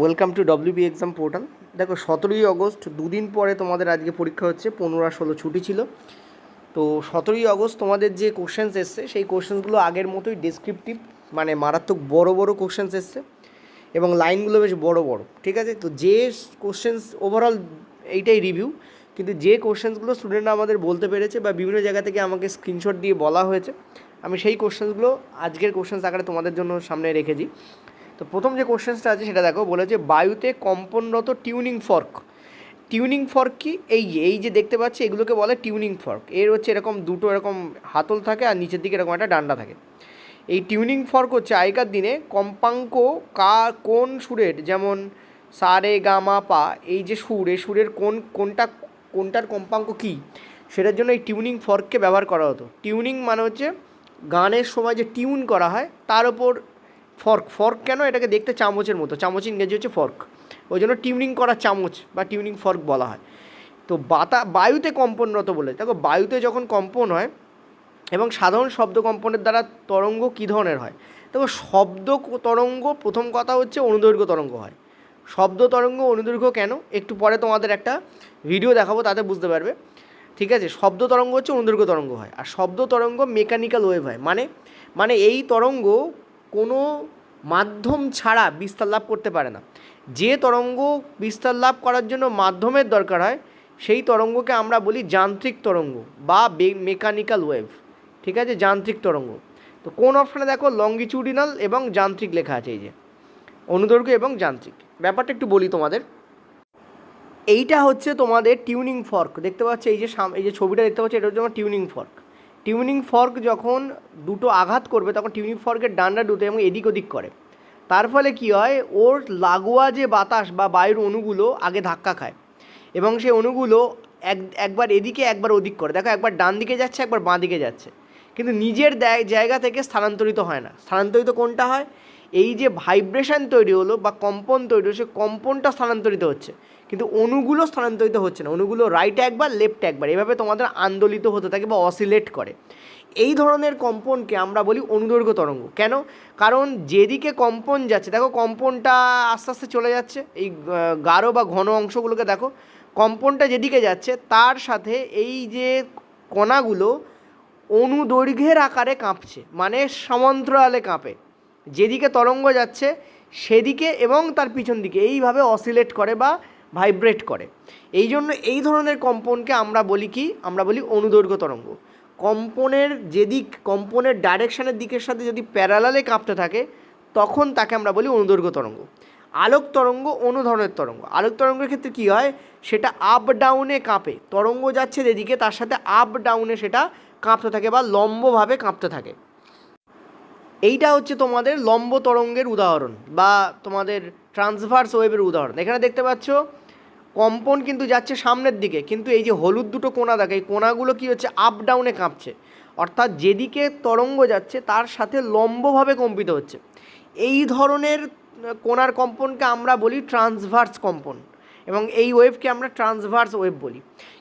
Welcome to WB exam portal. দেখো 17ই August দুদিন পরে তোমাদের আজকে পরীক্ষা হচ্ছে, 15 আর 16 ছুটি ছিল। তো 17ই আগস্ট তোমাদের যে কোশ্চেন্স এসছে সেই কোশ্চেন্সগুলো আগের মতোই ডেসক্রিপটিভ, মানে মারাত্মক বড় বড় কোশ্চেন্স এসছে এবং লাইনগুলো বেশ বড় বড়। ঠিক আছে, তো যে কোশ্চেন্স ওভারঅল এইটাই রিভিউ, কিন্তু যে কোশ্চেন্সগুলো স্টুডেন্টরা আমাদের বলতে পেরেছে বা বিভিন্ন জায়গা থেকে আমাকে স্ক্রিনশট দিয়ে বলা হয়েছে, আমি সেই কোশ্চেন্সগুলো আজকের কোশ্চেন্স আকারে তোমাদের জন্য সামনে রেখেছি। তো প্রথম যে কোশ্চেন্সটা আছে সেটা দেখো, বলেছে বায়ুতে কম্পনরত টিউনিং ফর্ক। টিউনিং ফর্ক কি? এই যে দেখতে পাচ্ছি এগুলোকে বলে টিউনিং ফর্ক। এর হচ্ছে এরকম দুটো এরকম হাতল থাকে আর নিচের দিকে এরকম একটা ডান্ডা থাকে। এই টিউনিং ফর্ক হচ্ছে আগেকার দিনে কম্পাঙ্ক কোন সুরের, যেমন সা রে গা মা পা, এই যে সুর, এই সুরের কোনটার কম্পাঙ্ক কী সেটার জন্য এই টিউনিং ফর্ককে ব্যবহার করা হতো। টিউনিং মানে হচ্ছে গানের সময় যে টিউন করা হয় তার ওপর ফর্ক। ফর্ক কেন? এটাকে দেখতে চামচের মতো, চামচ ইংরেজি হচ্ছে ফর্ক, ওই জন্য টিউনিং করা চামচ বা টিউনিং ফর্ক বলা হয়। তো বায়ুতে কম্পনরত বলে, দেখো বায়ুতে যখন কম্পন হয় এবং সাধারণ শব্দ কম্পনের দ্বারা তরঙ্গ কী ধরনের হয়। দেখো শব্দ তরঙ্গ, প্রথম কথা হচ্ছে অনুদৈর্ঘ্য তরঙ্গ হয়। শব্দ তরঙ্গ অনুদৈর্ঘ্য কেন, একটু পরে তোমাদের একটা ভিডিও দেখাবো, তাতে বুঝতে পারবে। ঠিক আছে, শব্দ তরঙ্গ হচ্ছে অনুদৈর্ঘ্য তরঙ্গ হয়, আর শব্দ তরঙ্গ মেকানিক্যাল ওয়েভ হয়। মানে এই তরঙ্গ কোনো মাধ্যম ছাড়া বিস্তার লাভ করতে পারে না। যে তরঙ্গ বিস্তার লাভ করার জন্য মাধ্যমের দরকার হয় সেই তরঙ্গকে আমরা বলি যান্ত্রিক তরঙ্গ বা মেকানিক্যাল ওয়েভ। ঠিক আছে, যান্ত্রিক তরঙ্গ। তো কোন অপশানে দেখো লঙ্গিটিউডিনাল এবং যান্ত্রিক লেখা আছে, এই যে অনুদৈর্ঘ্য এবং যান্ত্রিক। ব্যাপারটা একটু বলি তোমাদের। এইটা হচ্ছে তোমাদের টিউনিং ফর্ক, দেখতে পাচ্ছ এই যে ছবিটা দেখতে পাচ্ছ, এটা হচ্ছে আমার টিউনিং ফর্ক। টিউনিং ফর্ক যখন দুটো আঘাত করবে তখন টিউনিং ফর্কের ডান্ডা দুটো এবং এদিক ওদিক করে, তার ফলে কী হয়, ওর লাগোয়া যে বাতাস বা বায়ুর অণুগুলো আগে ধাক্কা খায় এবং সেই অণুগুলো একবার এদিকে একবার ওদিক করে। দেখো একবার ডান দিকে যাচ্ছে একবার বাঁ দিকে যাচ্ছে, কিন্তু নিজের জায়গা থেকে স্থানান্তরিত হয় না। স্থানান্তরিত কোনটা হয়? এই যে ভাইব্রেশন তৈরি হলো বা কম্পন তৈরি হলো, সে কম্পনটা স্থানান্তরিত হচ্ছে, কিন্তু অণুগুলো স্থানান্তরিত হচ্ছে না। অণুগুলো রাইটে একবার লেফটে একবার এভাবে তোমাদের আন্দোলিত হতে থাকে বা অসিলেট করে। এই ধরনের কম্পনকে আমরা বলি অনুদৈর্ঘ্য তরঙ্গ। কেন? কারণ যেদিকে কম্পন যাচ্ছে, দেখো কম্পনটা আস্তে আস্তে চলে যাচ্ছে, এই গাঢ় বা ঘন অংশগুলোকে দেখো, কম্পনটা যেদিকে যাচ্ছে তার সাথে এই যে কণাগুলো অনুদৈর্ঘ্যের আকারে কাঁপছে, মানে সমান্তরালে কাঁপে। যেদিকে তরঙ্গ যাচ্ছে সেদিকে এবং তার পিছন দিকে এইভাবে অসিলেট করে বা ভাইব্রেট করে। এই জন্য এই ধরনের কম্পনকে আমরা বলি কি? আমরা বলি অনুদৈর্ঘ্য তরঙ্গ। কম্পনের ডাইরেকশানের দিকের সাথে যদি প্যারালালে কাঁপতে থাকে তখন তাকে আমরা বলি অনুদৈর্ঘ্য তরঙ্গ। আলোক তরঙ্গ অন্য ধরনের তরঙ্গ। আলোক তরঙ্গের ক্ষেত্রে কী হয়, সেটা আপ ডাউনে কাঁপে, তরঙ্গ যাচ্ছে যেদিকে তার সাথে আপ ডাউনে সেটা কাঁপতে থাকে বা লম্বভাবে কাঁপতে থাকে। এইটা হচ্ছে তোমাদের লম্ব তরঙ্গের উদাহরণ বা তোমাদের ট্রান্সভার্স ওয়েভের উদাহরণ। এখানে দেখতে পাচ্ছ কম্পন কিন্তু যাচ্ছে সামনের দিকে, কিন্তু এই যে হলুদ দুটো কোণা দেখে, এই কোণাগুলো কী হচ্ছে, আপ ডাউনে কাঁপছে, অর্থাৎ যেদিকে তরঙ্গ যাচ্ছে তার সাথে লম্বভাবে কম্পিত হচ্ছে। এই ধরনের কোণার কম্পনকে আমরা বলি ট্রান্সভার্স কম্পন এবং এই ওয়েভকে আমরা ট্রান্সভার্স ওয়েভ বলি।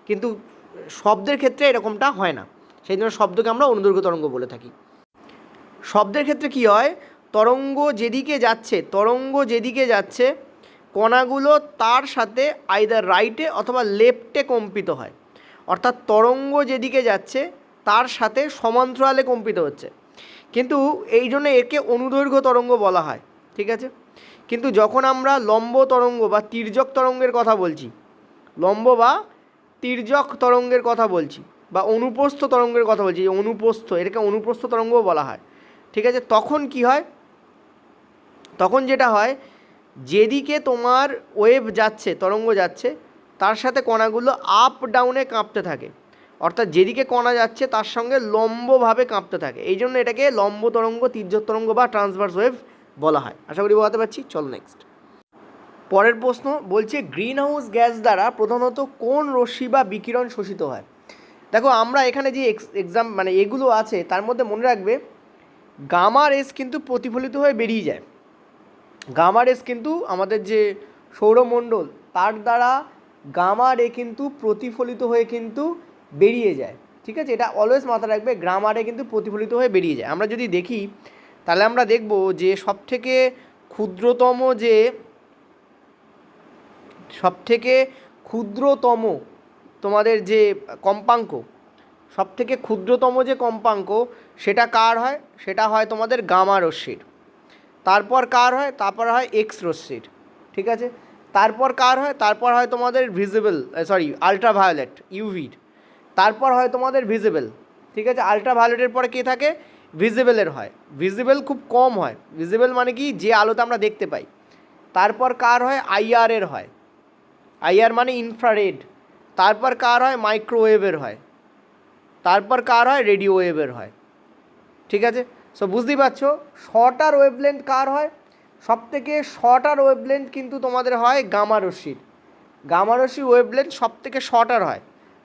কিন্তু শব্দের ক্ষেত্রে এরকমটা হয় না, সেই জন্য শব্দকে আমরা অনুদৈর্ঘ্য তরঙ্গ বলে থাকি। শব্দের ক্ষেত্রে কী হয়, তরঙ্গ যেদিকে যাচ্ছে কণাগুলো তার সাথে আইদার রাইটে অথবা লেফটে কম্পিত হয়, অর্থাৎ তরঙ্গ যেদিকে যাচ্ছে তার সাথে সমান্তরালে কম্পিত হচ্ছে, কিন্তু এই জন্য একে অনুদৈর্ঘ্য তরঙ্গ বলা হয়। ঠিক আছে, কিন্তু যখন আমরা লম্ব তরঙ্গ বা তির্যক তরঙ্গের কথা বলছি, লম্ব বা তির্যক তরঙ্গের কথা বলছি বা অনুপ্রস্থ তরঙ্গের কথা বলছি, এটাকে অনুপ্রস্থ তরঙ্গও বলা হয়। ঠিক আছে, তখন কি হয়, তখন যেটা হয়, যেদিকে তোমার ওয়েভ যাচ্ছে, তরঙ্গ যাচ্ছে, তার সাথে কণাগুলো আপ ডাউনে কাঁপতে থাকে, অর্থাৎ যেদিকে কণা যাচ্ছে তার সঙ্গে লম্বভাবে কাঁপতে থাকে। এই জন্য এটাকে লম্ব তরঙ্গ, তির্যক তরঙ্গ বা ট্রান্সভার্স ওয়েভ বলা হয়। আশা করি বোঝাতে পারছি। চলো নেক্সট। পরের প্রশ্ন বলছে গ্রিন হাউস গ্যাস দ্বারা প্রধানত কোন রশ্মি বা বিকিরণ শোষিত হয়। দেখো আমরা এখানে যে এগুলো আছে তার মধ্যে মনে রাখবে গামা রেস কিন্তু প্রতিফলিত হয়ে বেরিয়ে যায়। গামা রেস কিন্তু আমাদের যে সৌরমণ্ডল তার দ্বারা গামা রে কিন্তু প্রতিফলিত হয়ে কিন্তু বেরিয়ে যায়। ঠিক আছে, এটা অলওয়েজ মাথায় রাখবে, গামা রে কিন্তু প্রতিফলিত হয়ে বেরিয়ে যায়। আমরা যদি দেখি তাহলে আমরা দেখব যে সবথেকে ক্ষুদ্রতম যে সবথেকে ক্ষুদ্রতম তোমাদের যে কম্পাঙ্ক, সবথেকে ক্ষুদ্রতম যে কম্পাঙ্ক সেটা কার হয়? সেটা হয় তোমাদের গামা রশ্মির। তারপর কার হয়? তারপর হয় এক্স রশ্মির। ঠিক আছে, তারপর কার হয়? তারপর হয় তোমাদের ভিজিবল, আলট্রাভায়োলেট, ইউভির। তারপর হয় তোমাদের ভিজিবল। ঠিক আছে, আলট্রাভায়োলেটের পরে কে থাকে? ভিজিবলের হয়। ভিজিবল খুব কম হয়। ভিজিবল মানে কি? যে আলোতে আমরা দেখতে পাই। তারপর কার হয়? আইআরের হয়। আইআর মানে ইনফ্রারেড। তারপর কার হয়? মাইক্রোওয়েভের হয়। তারপর কার হয়? রেডিও ওয়েভের হয়। ঠিক আছে, সো বুঝতেই পারছো শর্টার ওয়েভলেন্থ কার হয়? সব থেকে শর্টার ওয়েভলেন্থ কিন্তু তোমাদের হয় গামা রশ্মির। গামা রশ্মির ওয়েভলেন্থ সব থেকে শর্টার হয়।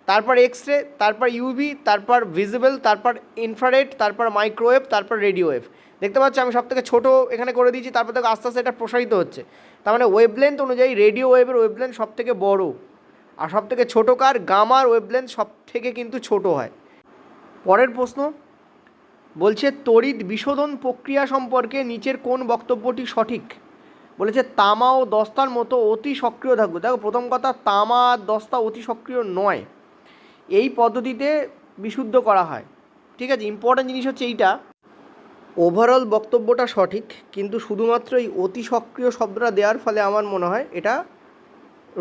তারপর এক্স রে, তারপর ইউভি, তারপর ভিজিবল, তারপর ইনফ্রারেড, তারপর মাইক্রোওয়েভ, তারপর রেডিও ওয়েভ। দেখতে পাচ্ছ আমি সব থেকে ছোটো এখানে করে দিয়েছি, তারপর দেখো আস্তে আস্তে এটা প্রসারিত হচ্ছে। তার মানে ওয়েভলেন্থ অনুযায়ী রেডিও ওয়েভের ওয়েভলেন্থ সব থেকে বড়ো, আর সব থেকে ছোটো কার? গামার ওয়েভলেন্থ সব থেকে কিন্তু ছোটো হয়। পরের প্রশ্ন বলছে তড়িৎ বিশোধন প্রক্রিয়া সম্পর্কে নিচের কোন বক্তব্যটি সঠিক? বলেছে তামা ও দস্তার মতো অতি সক্রিয় ধাতু। দেখো প্রথম কথা, তামা আর দস্তা অতি সক্রিয় নয়, এই পদ্ধতিতে বিশুদ্ধ করা হয়। ঠিক আছে, ইম্পর্ট্যান্ট জিনিস হচ্ছে এইটা, ওভারঅল বক্তব্যটা সঠিক, কিন্তু শুধুমাত্র এই অতি সক্রিয় শব্দটা দেওয়ার ফলে আমার মনে হয় এটা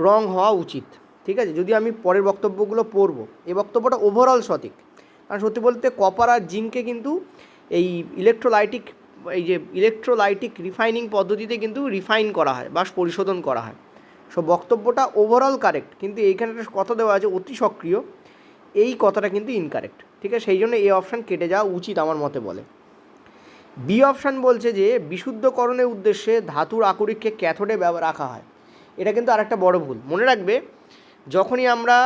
রং হওয়া উচিত। ঠিক আছে, যদি আমি পরের বক্তব্যগুলো পড়বো, এই বক্তব্যটা ওভারঅল সঠিক। কারণ সত্যি বলতে কপার আর জিঙ্ককে কিন্তু এই ইলেকট্রোলাইটিক রিফাইনিং পদ্ধতিতে কিন্তু রিফাইন করা হয় বা পরিশোধন করা হয়। সো বক্তব্যটা ওভারঅল কারেক্ট, কিন্তু এইখানে একটা কথা দেওয়া আছে অতি সক্রিয়, এই কথাটা কিন্তু ইনকারেক্ট। ঠিক আছে, সেই জন্য এই অপশান কেটে যাওয়া উচিত আমার মতে বলে। বি অপশান বলছে যে বিশুদ্ধকরণের উদ্দেশ্যে ধাতুর আকরিককে ক্যাথোডে রাখা হয়। এটা কিন্তু আরেকটা বড় ভুল। মনে রাখবে যখনই আমরা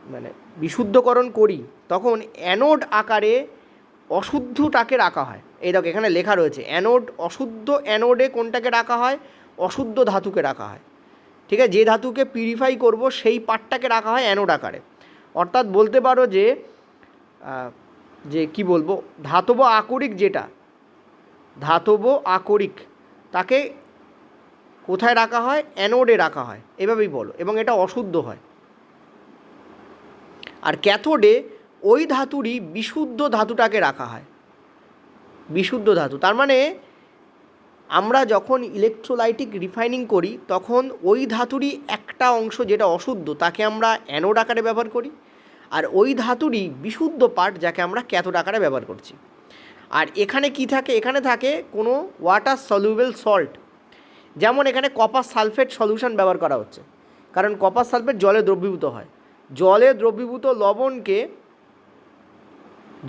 মানে বিশুদ্ধকরণ করি তখন অ্যানোড আকারে অশুদ্ধটাকে রাখা হয়। এই দেখো এখানে লেখা রয়েছে অ্যানোড, অশুদ্ধ অ্যানোডে কোনটাকে রাখা হয়? অশুদ্ধ ধাতুকে রাখা হয়। ঠিক আছে, যে ধাতুকে পিউরিফাই করব সেই পার্টটাকে রাখা হয় অ্যানোড আকারে। অর্থাৎ বলতে পারো যে কি বলবো, ধাতব আকরিক যেটা, ধাতব আকরিক তাকে কোথায় রাখা হয়? অ্যানোডে রাখা হয়, এভাবেই বলো, এবং এটা অশুদ্ধ হয়। আর ক্যাথোডে ওই ধাতুরই বিশুদ্ধ ধাতুটাকে রাখা হয়, বিশুদ্ধ ধাতু। তার মানে আমরা যখন ইলেকট্রোলাইটিক রিফাইনিং করি তখন ওই ধাতুরই একটা অংশ যেটা অশুদ্ধ তাকে আমরা অ্যানোড আকারে ব্যবহার করি, আর ওই ধাতুরই বিশুদ্ধ পার্ট যাকে আমরা ক্যাথোড আকারে ব্যবহার করছি। আর এখানে কি থাকে? এখানে থাকে কোনো ওয়াটার সলিউবল সল্ট, যেমন এখানে কপার সালফেট সলিউশন ব্যবহার করা হচ্ছে, কারণ কপার সালফেট জলে দ্রবীভূত হয়। জলে দ্রবীভূত লবণকে,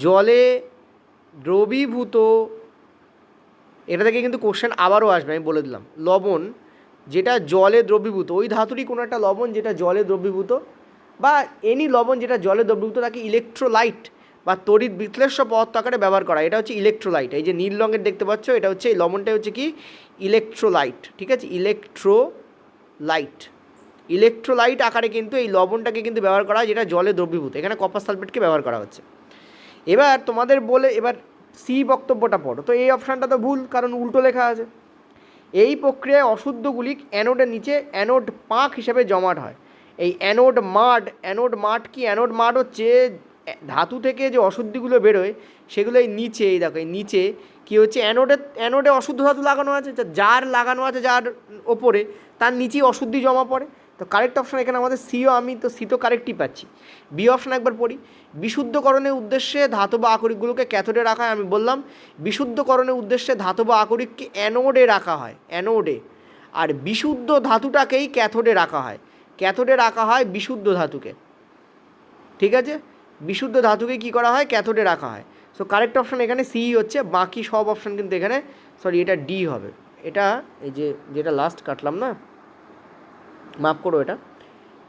জলে দ্রবীভূত, এটা থেকে কিন্তু কোশ্চেন আবারও আসবে, আমি বলে দিলাম। লবণ যেটা জলে দ্রবীভূত, ওই ধাতুরই কোনো একটা লবণ যেটা জলে দ্রবীভূত, বা এনি লবণ যেটা জলে দ্রবীভূত, তাকে ইলেকট্রোলাইট বা তড়িৎ বিশ্লেষ্য পদার্থ আকারে ব্যবহার করা। এটা হচ্ছে ইলেকট্রোলাইট। এই যে নীল রঙের দেখতে পাচ্ছ, এটা হচ্ছে এই লবণটাই হচ্ছে কি? ইলেকট্রোলাইট। ঠিক আছে, ইলেকট্রোলাইট আকারে কিন্তু এই লবণটাকে কিন্তু ব্যবহার করা হয় যেটা জলে দ্রবীভূত। এখানে কপার সালফেটকে ব্যবহার করা হচ্ছে। এবার তোমাদের বলে এবার সি বক্তব্যটা পড়ো। তো এই অপশানটা তো ভুল, কারণ উল্টো লেখা আছে। এই প্রক্রিয়ায় অশুদ্ধগুলি অ্যানোডের নিচে অ্যানোড পাঁক হিসেবে জমাট হয়। এই অ্যানোড মাড কি? অ্যানোড মাড হচ্ছে ধাতু থেকে যে অশুদ্ধিগুলো বেরোয় সেগুলো এই নিচে, এই দেখো এই নিচে কী হচ্ছে, অ্যানোডে অশুদ্ধ ধাতু লাগানো আছে, যার লাগানো আছে যার ওপরে, তার নিচেই অশুদ্ধি জমা পড়ে। তো কারেক্ট অপশান এখানে আমাদের সিও, আমি তো সি তো কারেক্টই পাচ্ছি। বি অপশান একবার পড়ি। বিশুদ্ধকরণের উদ্দেশ্যে ধাতব আকরিকগুলোকে ক্যাথোডে রাখা হয়। আমি বললাম বিশুদ্ধকরণের উদ্দেশ্যে ধাতব আকরিককে অ্যানোডে রাখা হয়, অ্যানোডে। আর বিশুদ্ধ ধাতুটাকেই ক্যাথোডে রাখা হয়। ক্যাথোডে রাখা হয় বিশুদ্ধ ধাতুকে। ঠিক আছে, বিশুদ্ধ ধাতুকে কী করা হয়? ক্যাথোডে রাখা হয়। সো কারেক্ট অপশান এখানে সি হচ্ছে, বাকি সব অপশান কিন্তু এখানে, সরি এটা ডি হবে। এটা এই যেটা লাস্ট কাটলাম না, মাফ করো, এটা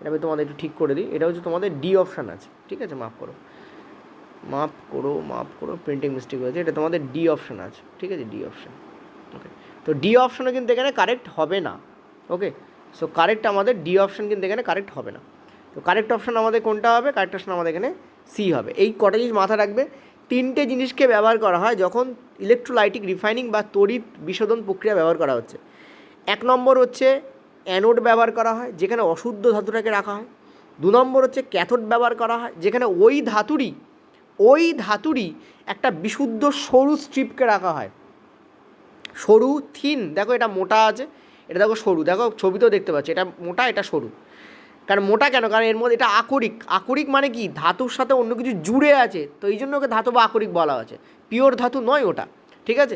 আমি তোমাদের একটু ঠিক করে দিই। এটা হচ্ছে তোমাদের ডি অপশান আছে। ঠিক আছে, মাফ করো, প্রিন্টিং মিস্টেক হয়েছে। এটা তোমাদের ডি অপশান আছে। ঠিক আছে, ডি অপশান। ওকে, তো ডি অপশানও কিন্তু এখানে কারেক্ট হবে না। ওকে, সো কারেক্ট আমাদের ডি অপশান কিন্তু এখানে কারেক্ট হবে না। তো কারেক্ট অপশান আমাদের কোনটা হবে? কারেক্ট অপশান আমাদের এখানে সি হবে। এই কটা জিনিস মাথা রাখবে। তিনটে জিনিসকে ব্যবহার করা হয় যখন ইলেকট্রোলাইটিক রিফাইনিং বা তড়িৎ বিশোধন প্রক্রিয়া ব্যবহার করা হচ্ছে। এক নম্বর হচ্ছে অ্যানোড ব্যবহার করা হয়, যেখানে অশুদ্ধ ধাতুটাকে রাখা হয়। 2 নম্বর হচ্ছে ক্যাথোড ব্যবহার করা হয়, যেখানে ওই ধাতুরই একটা বিশুদ্ধ সরু স্ট্রিপকে রাখা হয়। সরু থিন, দেখো এটা মোটা আছে, এটা দেখো সরু, দেখো ছবিতেও দেখতে পাচ্ছি এটা মোটা এটা সরু। কারণ মোটা কেন? কারণ এর মধ্যে এটা আকরিক মানে কি, ধাতুর সাথে অন্য কিছু জুড়ে আছে, তো এই জন্য ওকে ধাতু বা আকরিক বলা হয়েছে, পিওর ধাতু নয় ওটা, ঠিক আছে।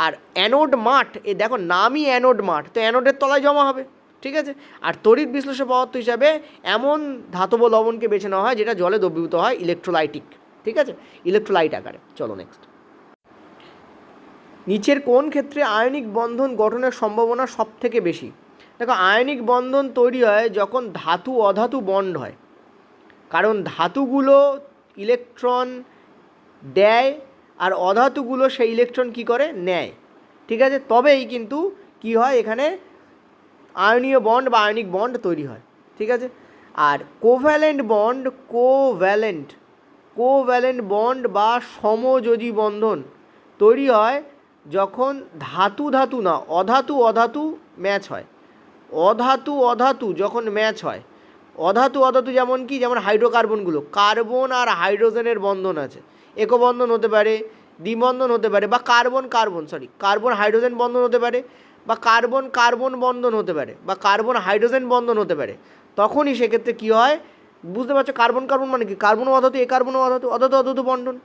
আর অ্যানোড মাঠ, এই দেখো নামই অ্যানোড মাঠ, তো অ্যানোডের তলায় জমা হবে, ঠিক আছে। আর তড়িৎ বিশ্লেষ্য পদার্থ হিসাবে এমন ধাতব লবণকে বেছে নেওয়া হয় যেটা জলে দ্রবীভূত হয়, ইলেকট্রোলাইটিক, ঠিক আছে, ইলেকট্রোলাইট আকারে। চলো নেক্সট। নিচের কোন ক্ষেত্রে আয়নিক বন্ধন গঠনের সম্ভাবনা সব থেকে বেশি? দেখো আয়নিক বন্ধন তৈরি হয় যখন ধাতু অধাতু বন্ড হয়, কারণ ধাতুগুলো ইলেকট্রন দেয় আর অধাতুগুলো সেই ইলেকট্রন কী করে, নেয়, ঠিক আছে। তবেই কিন্তু কি হয়, এখানে আয়নীয় বন্ড বা আয়নিক বন্ড তৈরি হয়, ঠিক আছে। আর কোভ্যালেন্ট বন্ড বা সমযোজী বন্ধন তৈরি হয় যখন ধাতু না অধাতু ম্যাচ হয়। অধাতু যখন ম্যাচ হয়, অধাতু যেমন কি, যেমন হাইড্রোকার্বনগুলো, কার্বন আর হাইড্রোজেনের বন্ধন আছে, একবন্ধন হতে পারে, দ্বিবন্ধন হতে পারে, বা কার্বন হাইড্রোজেন বন্ধন হতে পারে, বা কার্বন বন্ধন হতে পারে, বা কার্বন হাইড্রোজেন বন্ধন হতে পারে। তখনই সেক্ষেত্রে কী হয়, বুঝতে পারছো, কার্বন মানে কি, কার্বন অধাতু, এ কার্বন অধাতু বন্ধন,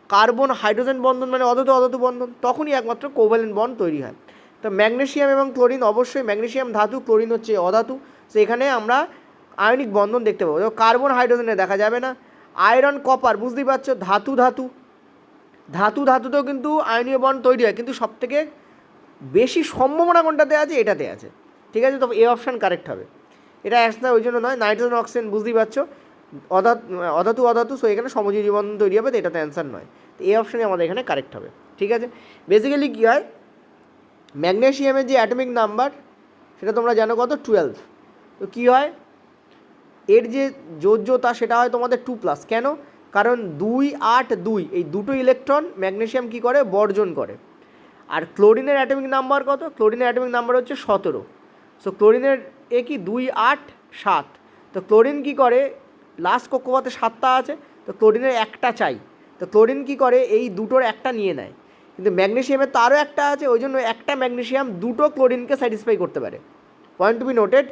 কার্বন হাইড্রোজেন বন্ধন মানে অধাতু বন্ধন, তখনই একমাত্র কোভ্যালেন্ট বন্ড তৈরি হয়। তো ম্যাগনেসিয়াম এবং ক্লোরিন, অবশ্যই ম্যাগনেসিয়াম ধাতু, ক্লোরিন হচ্ছে অধাতু, তো এখানে আমরা আয়নিক বন্ধন দেখতে পাবো। কার্বন হাইড্রোজেনে দেখা যাবে না। আয়রন কপার, বুঝতেই পারছো, ধাতুতেও কিন্তু আয়নীয় বন্ড তৈরি হয়, কিন্তু সবথেকে বেশি সম্ভাবনা কোনটাতে আছে, এটাতে আছে, ঠিক আছে। তো এ অপশান কারেক্ট হবে, এটা অ্যান্সার ওই জন্য নয়। নাইট্রোজেন অক্সিজেন, বুঝতেই পারছো, অধাতু, সো এখানে সমযোজী বন্ধন তৈরি হবে, তো এটাতে অ্যান্সার নয়, তো এই অপশানই আমাদের এখানে কারেক্ট হবে, ঠিক আছে। বেসিক্যালি কী হয়, ম্যাগনেসিয়ামের যে অ্যাটমিক নাম্বার সেটা তোমরা জানো কত, 12। তো কী হয়, এর যে যোজ্যতা সেটা হয় তোমাদের 2+, কেন? কারণ 2, 8, 2 এই দুটো ইলেকট্রন ম্যাগনেসিয়াম কী করে, বর্জন করে। আর ক্লোরিনের অ্যাটমিক নাম্বার কত? ক্লোরিনের অ্যাটমিক নাম্বার হচ্ছে 17। সো ক্লোরিনের এ কি 2, 8, 7, তো ক্লোরিন কী করে, লাস্ট কক্ষপথে 7টা আছে, তো ক্লোরিনের একটা চাই, তো ক্লোরিন কী করে, এই দুটোর একটা নিয়ে নেয়। কিন্তু ম্যাগনেসিয়ামের তো আরও একটা আছে, ওই জন্য একটা ম্যাগনেসিয়াম দুটো ক্লোরিনকে স্যাটিসফাই করতে পারে, পয়েন্ট টু বি নোটেড।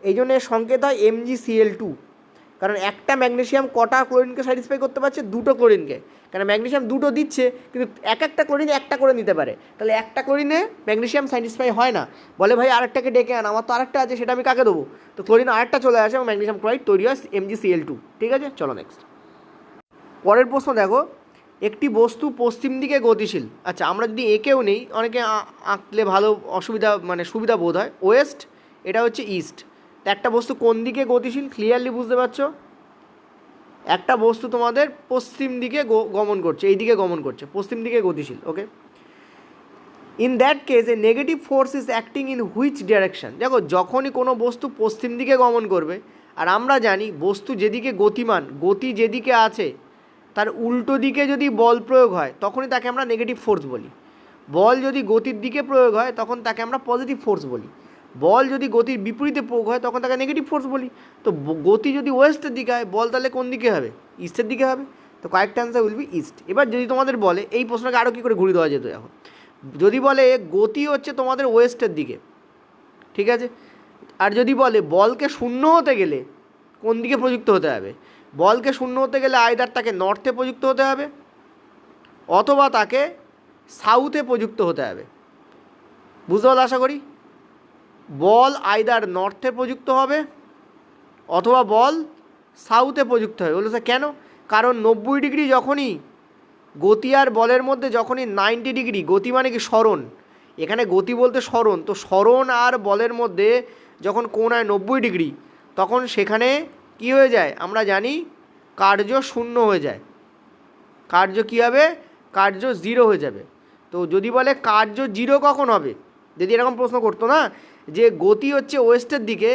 এই জন্য এর সংকেত হয় MgCl2, কারণ একটা ম্যাগনেসিয়াম কটা ক্লোরিনকে স্যাটিসফাই করতে পারছে, দুটো ক্লোরিনকে, কারণ ম্যাগনেসিয়াম দুটো দিচ্ছে, কিন্তু একটা ক্লোরিন একটা করে নিতে পারে, তাহলে একটা ক্লোরিনে ম্যাগনেসিয়াম স্যাটিসফাই হয় না, বলে ভাই আরেকটাকে ডেকে আন, আমার তো আরেকটা আছে, সেটা আমি কাকে দেবো, তো ক্লোরিন আরেকটা চলে আসে এবং ম্যাগনেসিয়াম ক্লোরাইড তৈরি হয়, MgCl2, ঠিক আছে। চলো নেক্সট, পরের প্রশ্ন দেখো, একটি বস্তু পশ্চিম দিকে গতিশীল। আচ্ছা, আমরা যদি একেও নেই, অনেকে আঁকলে ভালো সুবিধা বোধ হয়, ওয়েস্ট, এটা হচ্ছে ইস্ট। তো একটা বস্তু কোন দিকে গতিশীল, ক্লিয়ারলি বুঝতে পারছো, একটা বস্তু তোমাদের পশ্চিম দিকে গমন করছে, এই দিকে গমন করছে, পশ্চিম দিকে গতিশীল, okay. In that case a negative force is acting in which direction. দেখো যখনই কোনো বস্তু পশ্চিম দিকে গমন করবে, আর আমরা জানি বস্তু যেদিকে গতিমান, গতি যেদিকে আছে তার উল্টো দিকে যদি বল প্রয়োগ হয় তখনই তাকে আমরা নেগেটিভ ফোর্স বলি। বল যদি গতির দিকে প্রয়োগ হয় তখন তাকে আমরা পজিটিভ ফোর্স বলি। বল যদি গতির বিপরীতে প্রয়োগ হয় তখন তাকে নেগেটিভ ফোর্স বলি। তো গতি যদি ওয়েস্টের দিকে হয়, বল তাহলে কোন দিকে হবে, ইস্টের দিকে হবে। তো correct answer will B east. এবার যদি তোমাদের বলে, এই প্রশ্নকে আরও কী করে ঘুরিয়ে দেওয়া যেত, এখন যদি বলে গতি হচ্ছে তোমাদের ওয়েস্টের দিকে, ঠিক আছে, আর যদি বলে বলকে শূন্য হতে গেলে কোন দিকে প্রযুক্ত হতে হবে, বলকে শূন্য হতে গেলে আইদার তাকে নর্থে প্রযুক্ত হতে হবে অথবা তাকে সাউথে প্রযুক্ত হতে হবে। বুঝতে পারলে আশা করি, বল আইদার নর্থে প্রযুক্ত হবে অথবা বল সাউথে প্রযুক্ত হবে। বললো স্যার কেন? কারণ 90 ডিগ্রি যখনই গতি আর বলের মধ্যে, যখনই 90 ডিগ্রি, গতি মানে কি সরণ, এখানে গতি বলতে সরণ, তো সরণ আর বলের মধ্যে যখন কোণ হয় 90 ডিগ্রি, তখন সেখানে কি হয়ে যায়, আমরা জানি কার্য শূন্য হয়ে যায়। কার্য কী হবে, কার্য 0 হয়ে যাবে। তো যদি বলে কার্য 0 কখন হবে, যদি এরকম প্রশ্ন করতো না যে গতি হচ্ছে ওয়েস্টের দিকে,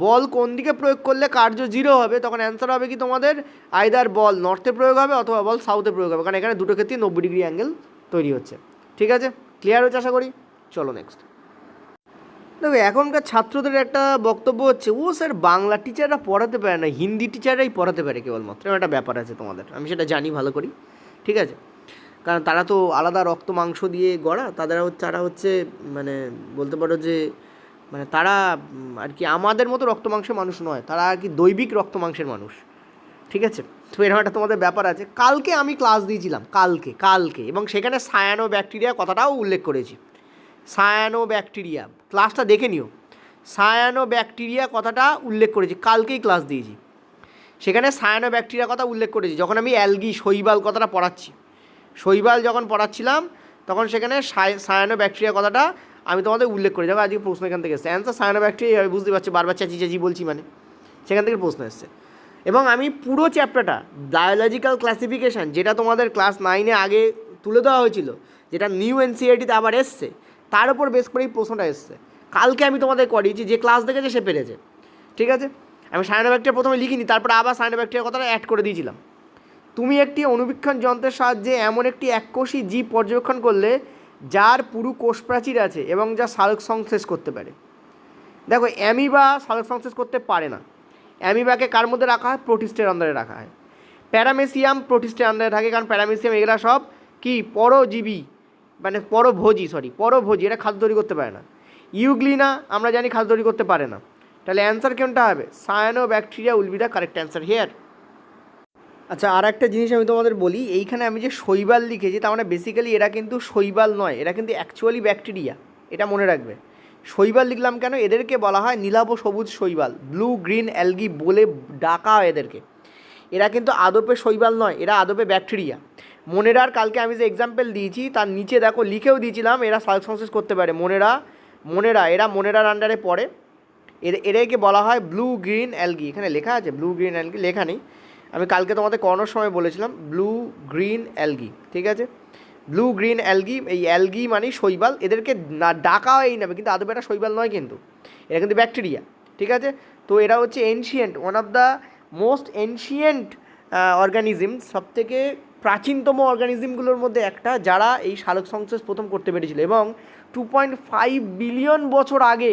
বল কোন দিকে প্রয়োগ করলে কার্য 0 হবে, তখন অ্যান্সার হবে কি তোমাদের, আইদার বল নর্থে প্রয়োগ হবে অথবা বল সাউথে প্রয়োগ হবে, কারণ এখানে দুটো ক্ষেত্রে 90 ডিগ্রি অ্যাঙ্গেল তৈরি হচ্ছে। ঠিক আছে, ক্লিয়ার হচ্ছে আশা করি। চলো নেক্সট। দেখো এখনকার ছাত্রদের একটা বক্তব্য হচ্ছে, ও স্যার বাংলা টিচাররা পড়াতে পারে না, হিন্দি টিচাররাই পড়াতে পারে কেবলমাত্র। এরকম একটা ব্যাপার আছে তোমাদের, আমি সেটা জানি ভালো করি, ঠিক আছে? কারণ তারা তো আলাদা রক্ত মাংস দিয়ে গড়া, তারা হচ্ছে মানে বলতে পারো যে মানে তারা আর কি আমাদের মতো রক্ত মাংসের মানুষ নয়, তারা আর কি দৈবিক রক্ত মাংসের মানুষ, ঠিক আছে? তো এরকম একটা তোমাদের ব্যাপার আছে। কালকে আমি ক্লাস দিয়েছিলাম, কালকে এবং সেখানে সায়ানো ব্যাকটেরিয়া কথাটাও উল্লেখ করেছি। সায়ানো ব্যাকটেরিয়া, ক্লাসটা দেখে নিও, সায়ানো ব্যাকটেরিয়া কথাটা উল্লেখ করেছি, কালকেই ক্লাস দিয়েছি। সেখানে সায়ানো ব্যাকটেরিয়া কথা উল্লেখ করেছি যখন আমি অ্যালগি শৈবাল কথাটা পড়াচ্ছি, শৈবাল যখন পড়াচ্ছিলাম তখন সেখানে সায়ানো ব্যাকটেরিয়া কথাটা আমি তোমাদের উল্লেখ করি। দেখো আজকে প্রশ্ন এখান থেকে এসছে, অ্যান্সার সায়ানো ব্যাকটেরিয়া, আমি বুঝতে পারছি বারবার চাচি বলছি মানে সেখান থেকে প্রশ্ন এসছে। এবং আমি পুরো চ্যাপ্টারটা বায়োলজিক্যাল ক্লাসিফিকেশান, যেটা তোমাদের ক্লাস 9-এ আগে তুলে দেওয়া হয়েছিল, যেটা নিউ এনসিইআরটিতে আবার এসছে, তার উপর বেস করেই প্রশ্নটা এসছে। কালকে আমি তোমাদের করিয়েছি, যে ক্লাস দেখেছে সে পেরেছে, ঠিক আছে? আমি সায়ানোব্যাকটেরিয়া প্রথমে লিখিনি, তারপরে আবার সায়ানোব্যাকটেরিয়ার কথাটা অ্যাড করে দিয়েছিলাম। তুমি একটি অনুবীক্ষণ যন্ত্রের সাহায্যে এমন একটি এককোষী জীব পর্যবেক্ষণ করলে যার পুরো কোষ প্রাচীর আছে এবং যা সালোক সংশ্লেষ করতে পারে। দেখো অ্যামিবা সালোক সংশ্লেষ করতে পারে না। অ্যামিবাকে কার মধ্যে রাখা হয়? প্রোটিস্টের আন্ডারে রাখা হয়। প্যারামেসিয়াম প্রোটিস্টের আন্ডারে থাকে, কারণ প্যারামেসিয়াম এগুলো সব কি পরজীবী, মানে পরভোজী, এটা খাদ্য তৈরি করতে পারে না। ইউগ্লিনা আমরা জানি খাদ্য তৈরি করতে পারে না। তাহলে অ্যান্সার কোনটা হবে? Cyano bacteria will be the correct answer here. আচ্ছা, আর একটা জিনিস আমি তোমাদের বলি, এইখানে আমি যে শৈবাল লিখেছি তার মানে বেসিক্যালি এরা কিন্তু শৈবাল নয়, এরা কিন্তু অ্যাকচুয়ালি ব্যাকটেরিয়া, এটা মনে রাখবে। শৈবাল লিখলাম কেন? এদেরকে বলা হয় নীলাভ সবুজ শৈবাল, ব্লু গ্রিন অ্যালগি বলে ডাকা হয় এদেরকে। এরা কিন্তু আদপে শৈবাল নয়, এরা আদপে ব্যাকটেরিয়া। মনেরার কালকে আমি যে এক্সাম্পল দিয়েছি তার নিচে দেখো লিখেও দিয়েছিলাম এরা সালোক সংশ্লেষ করতে পারে। এরা মনেরার আন্ডারে পড়ে। এদেরকে বলা হয় ব্লু গ্রিন অ্যালগি। এখানে লেখা আছে ব্লু গ্রিন অ্যালগি, লেখা নেই, আমি কালকে তোমাদের করানোর সময় বলেছিলাম ব্লু গ্রিন অ্যালগি, ঠিক আছে? ব্লু গ্রিন অ্যালগি, এই অ্যালগি মানেই শৈবাল। এদেরকে না ডাকা হয় এই নামে, কিন্তু আদৌ এটা শৈবাল নয়, কিন্তু এরা কিন্তু ব্যাকটেরিয়া, ঠিক আছে? তো এরা হচ্ছে ancient, one of the most ancient organism, সবথেকে প্রাচীনতম অর্গানিজমগুলোর মধ্যে একটা, যারা এই সালোক সংশ্লেষ প্রথম করতে পেরেছিল। এবং 2.5 বিলিয়ন বছর আগে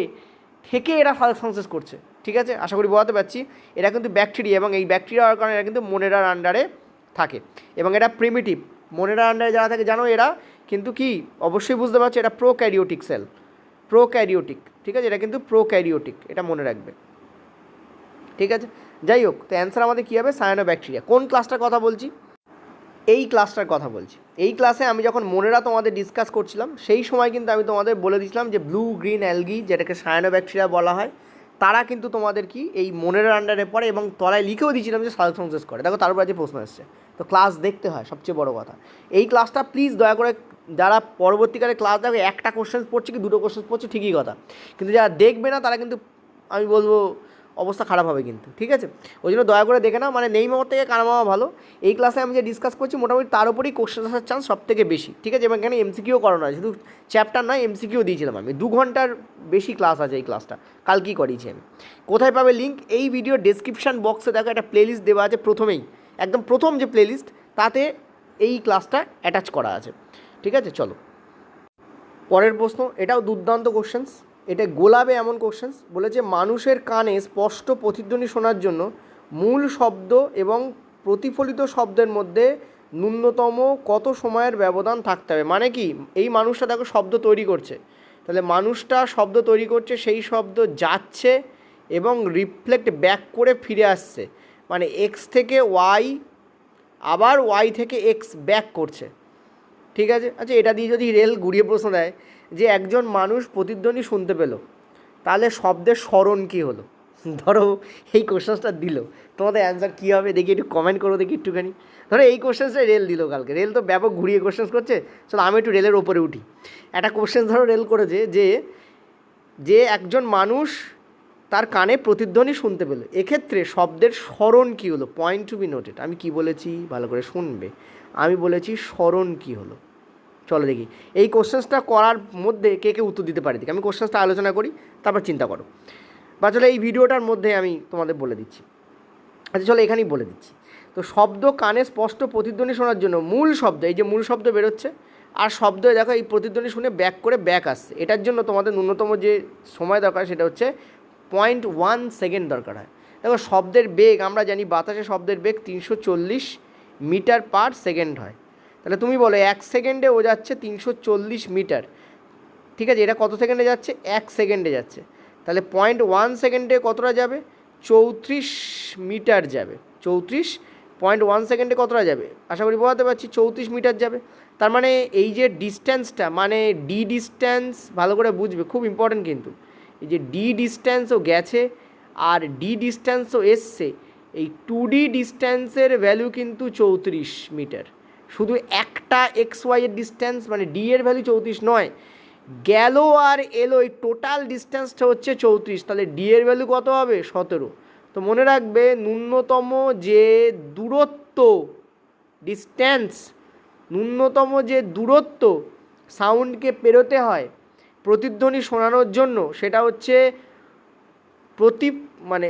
থেকে এরা সালোক সংশ্লেষ করছে, ঠিক আছে? আশা করি বোঝাতে পারছি। এরা কিন্তু ব্যাকটেরিয়া, এবং এই ব্যাকটেরিয়া হওয়ার কারণে এরা কিন্তু মোনেরার আন্ডারে থাকে, এবং এরা প্রিমিটিভ। মোনেরার আন্ডারে যারা থাকে জানো, এরা কিন্তু কি অবশ্যই বুঝতে পারছো, এটা প্রোক্যারিওটিক সেল, প্রোক্যারিওটিক, ঠিক আছে? এটা কিন্তু প্রোক্যারিওটিক, এটা মনে রাখবে, ঠিক আছে? যাই হোক, তো অ্যান্সার আমাদের কী হবে? Cyano bacteria. কোন ক্লাসটার কথা বলছি? এই ক্লাসটার কথা বলছি। এই ক্লাসে আমি যখন মোনেরা তোমাদের ডিসকাস করছিলাম সেই সময় কিন্তু আমি তোমাদের বলে দিয়েছিলাম যে ব্লু গ্রিন অ্যালগি, যেটাকে সায়ানো ব্যাকটেরিয়া বলা হয়, তারা কিন্তু তোমাদের কি এই মোনেরার আন্ডারে পড়ে, এবং তলায় লিখেও দিয়েছিলাম যে সালোক সংশ্লেষ করে। দেখো তারপর আজকে প্রশ্ন এসছে, তো ক্লাস দেখতে হয়, সবচেয়ে বড় কথা। এই ক্লাসটা প্লিজ দয়া করে যারা পরবর্তীকালে ক্লাস দেখো, একটা কোশ্চেন পড়ছে কি দুটো কোশ্চেন পড়ছে ঠিকই কথা, কিন্তু যারা দেখবে না তারা কিন্তু আমি বলবো অবস্থা খারাপ হবে কিন্তু, ঠিক আছে? ওই জন্য দয়া করে দেখে নাও, মানে নেই মামার থেকে কানা মামা ভালো। এই ক্লাসে আমি যে ডিসকাস করছি মোটামুটি তার উপরেই কোশ্চেন আসার চান্স সব থেকে বেশি, ঠিক আছে? এবং এখানে এমসিকিউ করানো হয়, শুধু চ্যাপ্টার নয়, এমসিকিউ দিয়েছিলাম আমি। 2 ঘন্টার বেশি ক্লাস আছে এই ক্লাসটা, কালকেই করিয়েছি আমি। কোথায় পাবে লিঙ্ক? এই ভিডিও ডেসক্রিপশান বক্সে দেখো একটা প্লেলিস্ট দেওয়া আছে, প্রথমেই একদম প্রথম যে প্লেলিস্ট, তাতে এই ক্লাসটা অ্যাটাচ করা আছে, ঠিক আছে? চলো পরের প্রশ্ন, এটাও দুর্দান্ত কোশ্চেন্স, এটা গোলাপে এমন কোশ্চেন্স বলেছে, মানুষের কানে স্পষ্ট প্রতিধ্বনি শোনার জন্য মূল শব্দ এবং প্রতিফলিত শব্দের মধ্যে ন্যূনতম কত সময়ের ব্যবধান থাকতে হবে? মানে কি, এই মানুষটা দেখো শব্দ তৈরি করছে, তাহলে মানুষটা শব্দ তৈরি করছে, সেই শব্দ যাচ্ছে এবং রিফ্লেক্ট ব্যাক করে ফিরে আসছে, মানে এক্স থেকে ওয়াই, আবার ওয়াই থেকে এক্স ব্যাক করছে, ঠিক আছে? আচ্ছা, এটা দিয়ে যদি রেল ঘুরিয়ে প্রশ্ন দেয় যে একজন মানুষ প্রতিধ্বনি শুনতে পেল, তাহলে শব্দের স্মরণ কী হলো? ধরো এই কোশ্চেন্সটা দিল, তোমাদের অ্যান্সার কী হবে দেখি, একটু কমেন্ট করো দেখি একটুখানি। ধরো এই কোশ্চেন্সটা রেল দিল কালকে, রেল তো ব্যাপক ঘুরিয়ে কোশ্চেন্স করছে, চলো আমি একটু রেলের ওপরে উঠি। একটা কোশ্চেন্স ধরো রেল করেছে যে একজন মানুষ তার কানে প্রতিধ্বনি শুনতে পেল, এক্ষেত্রে শব্দের স্মরণ কী হলো? Point to be noted. আমি কি বলেছি ভালো করে শুনবে, আমি বলেছি স্মরণ কী হলো। চলো দেখি এই কোশ্চেন্সটা করার মধ্যে কে কে উত্তর দিতে পারে, দেখি আমি কোশ্চেন্সটা আলোচনা করি, তারপর চিন্তা করো, বা চলো এই ভিডিওটার মধ্যে আমি তোমাদের বলে দিচ্ছি। আচ্ছা চলো এখানেই বলে দিচ্ছি। তো শব্দ কানে স্পষ্ট প্রতিধ্বনি শোনার জন্য মূল শব্দ, এই যে মূল শব্দ বেরোচ্ছে, আর শব্দ দেখো এই প্রতিধ্বনি শুনে ব্যাক করে ব্যাক আসছে। এটার জন্য তোমাদের ন্যূনতম যে সময় দরকার সেটা হচ্ছে 0.1 সেকেন্ড দরকার হয়। দেখো শব্দের বেগ আমরা জানি বাতাসে শব্দের বেগ 340 মিটার পার সেকেন্ড হয়। তাহলে তুমি বলো 1 সেকেন্ডে ও যাচ্ছে 340 মিটার, ঠিক আছে, এটা কত সেকেন্ডে যাচ্ছে? 1 সেকেন্ডে যাচ্ছে। তাহলে 0.1 সেকেন্ডে কতটা যাবে? 34 মিটার যাবে। 34.1 সেকেন্ডে কতটা যাবে? আশা করি বোঝাতে পারছি, 34 মিটার যাবে। তার মানে এই যে ডিস্ট্যান্সটা, মানে ডি ডিস্ট্যান্স ভালো করে বুঝবে, খুব ইম্পর্টেন্ট কিন্তু। এই যে ডি ডিস্ট্যান্সও গেছে আর ডি ডিস্ট্যান্সও এসছে, এই 2D ডিস্ট্যান্সের ভ্যালু কিন্তু 34 মিটার। শুধু একটা এক্স ওয়াইয়ের ডিস্ট্যান্স মানে ডি এর ভ্যালু 34 নয়, গেল আর এলো এই টোটাল ডিস্ট্যান্সটা হচ্ছে 34। তাহলে ডি এর ভ্যালু কত হবে? 17। তো মনে রাখবে ন্যূনতম যে দূরত্ব, ডিস্ট্যান্স, ন্যূনতম যে দূরত্ব সাউন্ডকে পেরোতে হয় প্রতিধ্বনি শোনানোর জন্য, সেটা হচ্ছে মানে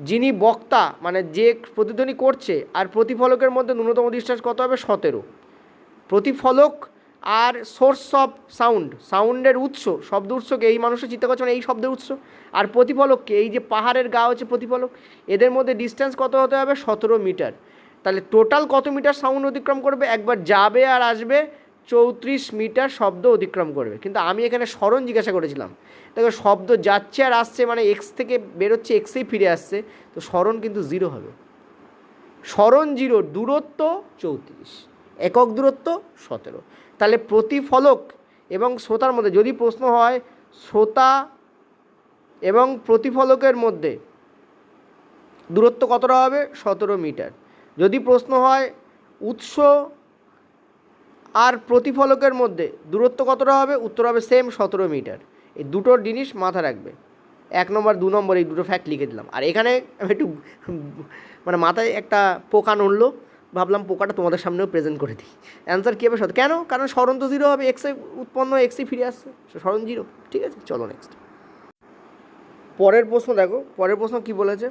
যিনি বক্তা মানে যে প্রতিধ্বনি করছে আর প্রতিফলকের মধ্যে ন্যূনতম ডিস্ট্যান্স কত হবে? 17। প্রতিফলক আর সোর্স অফ সাউন্ডের উৎস, শব্দ উৎসকে এই মানুষের চিন্তা করছে মানে এই শব্দের উৎস, আর প্রতিফলককে এই যে পাহাড়ের গা হচ্ছে প্রতিফলক, এদের মধ্যে ডিস্ট্যান্স কত হতে হবে? 17 মিটার। তাহলে টোটাল কত মিটার সাউন্ড অতিক্রম করবে? একবার যাবে আর আসবে 34 মিটার শব্দ অতিক্রম করবে। কিন্তু আমি এখানে স্মরণ জিজ্ঞাসা করেছিলাম, দেখো শব্দ যাচ্ছে আর আসছে মানে এক্স থেকে বেরোচ্ছে এক্সেই ফিরে আসছে, তো স্মরণ কিন্তু 0 হবে। স্মরণ 0, দূরত্ব 34, একক দূরত্ব 17। তাহলে প্রতিফলক এবং শ্রোতার মধ্যে যদি প্রশ্ন হয় শ্রোতা এবং প্রতিফলকের মধ্যে দূরত্ব কতটা হবে? 17 মিটার। যদি প্রশ্ন হয় উৎস আর প্রতিফলকের মধ্যে দূরত্ব কতটা হবে? উত্তর হবে সেম 17 মিটার। এই দুটোর জিনিস মাথা রাখবে। 1 নম্বর 2 নম্বর এই দুটো ফ্যাক্ট লিখে দিলাম। আর এখানে আমি একটু মানে মাথায় একটা পোকা নড়লো, ভাবলাম পোকাটা তোমাদের সামনেও প্রেজেন্ট করে দিই। অ্যান্সার কী হবে? কেন? কারণ স্মরণ তো 0 হবে, এক্সে উৎপন্ন এক্সই ফিরে আসছে, স্মরণ 0। ঠিক আছে, চলো নেক্সট। পরের প্রশ্ন দেখো, পরের প্রশ্ন কী বলেছে?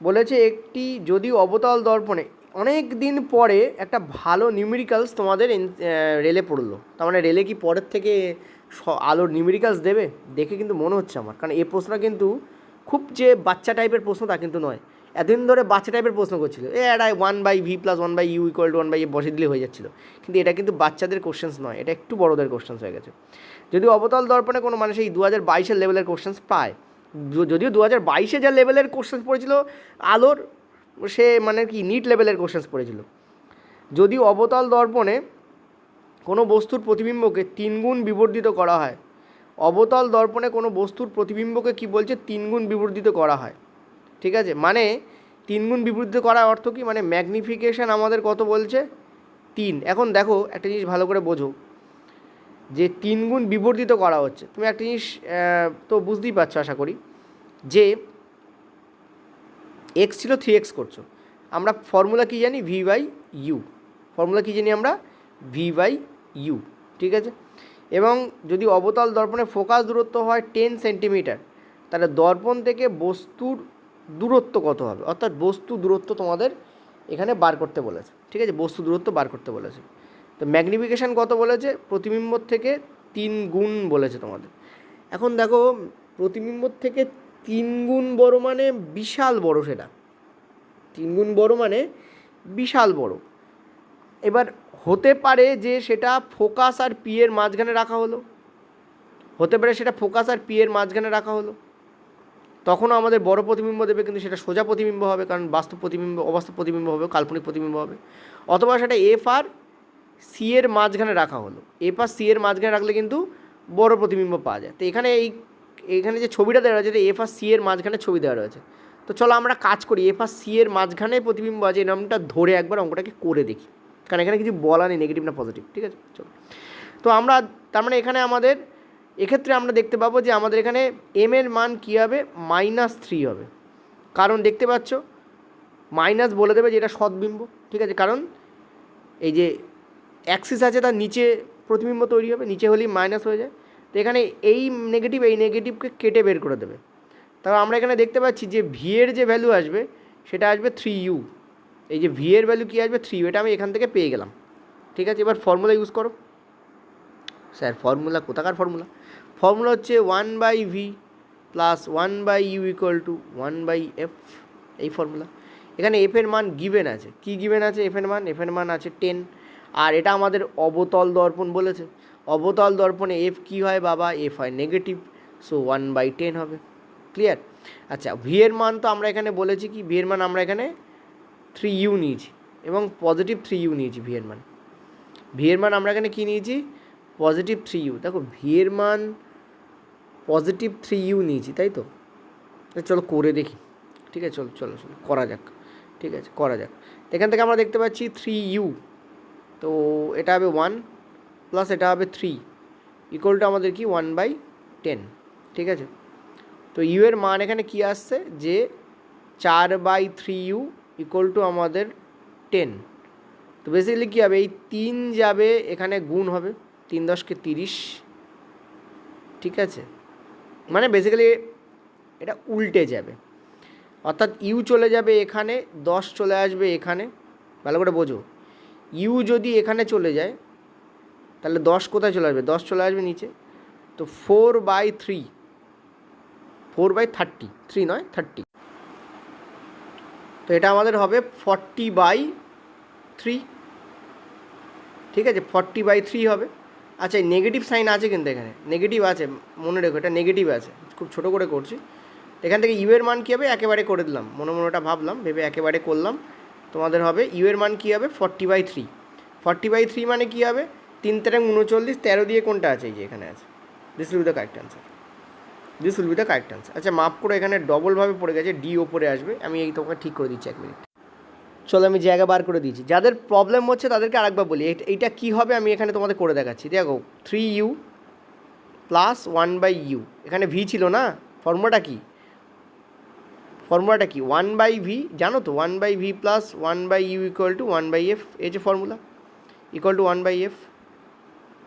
বলেছে একটি যদি অবতল দর্পণে অনেক দিন পরে একটা ভালো নিউমেরিক্যালস তোমাদের রেলে পড়লো, তার মানে রেলে কি পরের থেকে আলোর নিউমেরিক্যালস দেবে? দেখে কিন্তু মনে হচ্ছে আমার, কারণ এই প্রশ্নটা কিন্তু খুব যে বাচ্চা টাইপের প্রশ্ন তা কিন্তু নয়। এতদিন ধরে বাচ্চা টাইপের প্রশ্ন করছিল, এটা 1/v + 1/u = 1/a বসে দিলে হয়ে যাচ্ছিলো, কিন্তু এটা কিন্তু বাচ্চাদের কোশ্চেন্স নয়, এটা একটু বড়োদের কোশ্চেন্স হয়ে গেছে। যদি অবতল দর্পণে কোনো মানুষ এই 2022-এর লেভেলের কোশ্চেন্স পায়, যদিও 2022-এ যা লেভেলের কোশ্চেন্স পড়েছিল আলোর, সে মানে কি নিট লেভেলের কোশ্চেন্স পড়েছিল। যদি অবতল দর্পণে কোনো বস্তুর প্রতিবিম্বকে 3 গুণ বিবর্ধিত করা হয়, অবতল দর্পণে কোনো বস্তুর প্রতিবিম্বকে কি বলছে? 3 গুণ বিবর্ধিত করা হয়। ঠিক আছে, মানে 3 গুণ বিবর্ধিত করার অর্থ কি? মানে ম্যাগনিফিকেশান আমাদের কত বলছে? 3। এখন দেখো একটা জিনিস ভালো করে বোঝো, যে 3 গুণ বিবর্ধিত করা হচ্ছে, তুমি একটা জিনিস তো বুঝতেই পারছো আশা করি, যে এক্স ছিল 3x করছো, আমরা ফর্মুলা কী জানি? v/u। ফর্মুলা কী জানি আমরা? v/u। ঠিক আছে, এবং যদি অবতল দর্পণে ফোকাস দূরত্ব হয় 10 সেন্টিমিটার, তাহলে দর্পণ থেকে বস্তুর দূরত্ব কত হবে? অর্থাৎ বস্তু দূরত্ব তোমাদের এখানে বার করতে বলেছে। ঠিক আছে, বস্তু দূরত্ব বার করতে বলেছে। তো ম্যাগনিফিকেশান কত বলেছে? প্রতিবিম্ব থেকে 3 গুণ বলেছে তোমাদের। এখন দেখো প্রতিবিম্ব থেকে 3 গুণ বড় মানে বিশাল বড়, সেটা 3 গুণ বড় মানে বিশাল বড়। এবার হতে পারে যে সেটা ফোকাস আর পি এর মাঝখানে রাখা হলো, হতে পারে সেটা ফোকাস আর পি এর মাঝখানে রাখা হলো, তখনও আমাদের বড় প্রতিবিম্ব দেবে, কিন্তু সেটা সোজা প্রতিবিম্ব হবে, কারণ বাস্তব প্রতিবিম্ব অবাস্তব প্রতিবিম্ব হবে, কাল্পনিক প্রতিবিম্ব হবে। অথবা সেটা এফ আর সি এর মাঝখানে রাখা হলো, এফ আর সি এর মাঝখানে রাখলে কিন্তু বড় প্রতিবিম্ব পাওয়া যায়। তো এখানে যে ছবিটা দেওয়া রয়েছে, এফ আর সি এর মাঝখানে ছবি দেওয়া রয়েছে। তো চলো আমরা কাজ করি, এফ আর সি এর মাঝখানে প্রতিবিম্ব আছে এই নামটা ধরে একবার অঙ্কটাকে করে দেখি, কারণ এখানে কিছু বলা নেই নেগেটিভ না পজিটিভ। ঠিক আছে, চলো। তো আমরা তার মানে এখানে আমাদের এক্ষেত্রে আমরা দেখতে পাবো যে আমাদের এখানে এম এর মান কী হবে? -3 হবে, কারণ দেখতে পাচ্ছ মাইনাস বলে দেবে যে এটা সদ্বিম্ব। ঠিক আছে, কারণ এই যে অ্যাক্সিস আছে তার নিচে প্রতিবিম্ব তৈরি হবে, নিচে হলেই মাইনাস হয়ে যায়। তো এখানে এই নেগেটিভকে কেটে বের করে দেবে। তবে আমরা এখানে দেখতে পাচ্ছি যে ভি এর যে ভ্যালু আসবে সেটা আসবে 3u। এই যে ভি এর ভ্যালু কী আসবে? 3u, এটা আমি এখান থেকে পেয়ে গেলাম। ঠিক আছে, এবার ফর্মুলা ইউজ করো। স্যার ফর্মুলা কোথাকার ফর্মুলা? ফর্মুলা হচ্ছে 1/v plus 1/u equal to 1/f, এই ফর্মুলা। এখানে এফের মান গিভেন আছে। কি গিভেন আছে? এফের মান আছে 10। আর এটা আমাদের অবতল দর্পণ বলেছে। অবতল দর্পণে এফ কী হয় বাবা? এফ হয় নেগেটিভ, সো 1/10 হবে। ক্লিয়ার? আচ্ছা, ভি এর মান তো আমরা এখানে বলেছি কি, ভি এর মান আমরা এখানে 3u নিয়েছি এবং পজিটিভ 3u নিয়েছি। ভি এর মান আমরা এখানে কী নিয়েছি? Positive 3u। দেখো ভি এর মান পজিটিভ 3u নিয়েছি, তাই তো? চলো করে দেখি। ঠিক আছে, চলো চলো চলো করা যাক। ঠিক আছে, করা যাক। এখান থেকে আমরা দেখতে পাচ্ছি 3u, তো এটা হবে 1 প্লাস এটা হবে 3 ইকুয়াল টু আমাদের কি 1/10। ঠিক আছে, তো ইউ এর মান এখানে কি আসছে? যে 4/3u ইকুয়াল টু আমাদের 10। তো বেসিক্যালি কী হবে? এই 3 যাবে এখানে, গুণ হবে 3 × 10 = 30। ঠিক আছে, মানে বেসিক্যালি এটা উল্টে যাবে, অর্থাৎ ইউ চলে যাবে এখানে, 10 চলে আসবে এখানে। ভালো করে বোঝো, ইউ যদি এখানে চলে যায় তাহলে 10 কোথায় চলে আসবে? 10 চলে আসবে নিচে। তো 4/3, 4/30, 3 নয় 30। তো এটা আমাদের হবে 40/3। ঠিক আছে, 40/3 হবে। আচ্ছা, এই নেগেটিভ সাইন আছে কিন্তু এখানে, নেগেটিভ আছে, মনে রেখো এটা নেগেটিভ আছে। খুব ছোটো করে করছি। এখান থেকে ইউ এর মান কী হবে? একেবারে করে দিলাম, মনে মনে ওটা ভাবলাম, ভেবে একেবারে করলাম। তোমাদের হবে ইউ এর মান কী হবে? 40/3। 40/3 মানে কী হবে? 3 × 39, 13 দিয়ে কোনটা আছে? এই যে এখানে আছে। This will be the correct answer. আচ্ছা, মাপ করে এখানে ডবলভাবে পড়ে গেছে, ডি ওপরে আসবে। আমি এই তোমাকে ঠিক করে দিচ্ছি, 1 মিনিট। চলো আমি জায়গা বার করে দিয়েছি। যাদের প্রবলেম হচ্ছে তাদেরকে আরেকবার বলি, এইটা কী হবে আমি এখানে তোমাদের করে দেখাচ্ছি। দেখো 3u প্লাস 1/u, এখানে ভি ছিল না, ফর্মুলাটা কি? 1/v, জানো তো? 1/v plus 1/u equal to 1/f, এই যে ফর্মুলা, ইকুয়াল টু 1/f।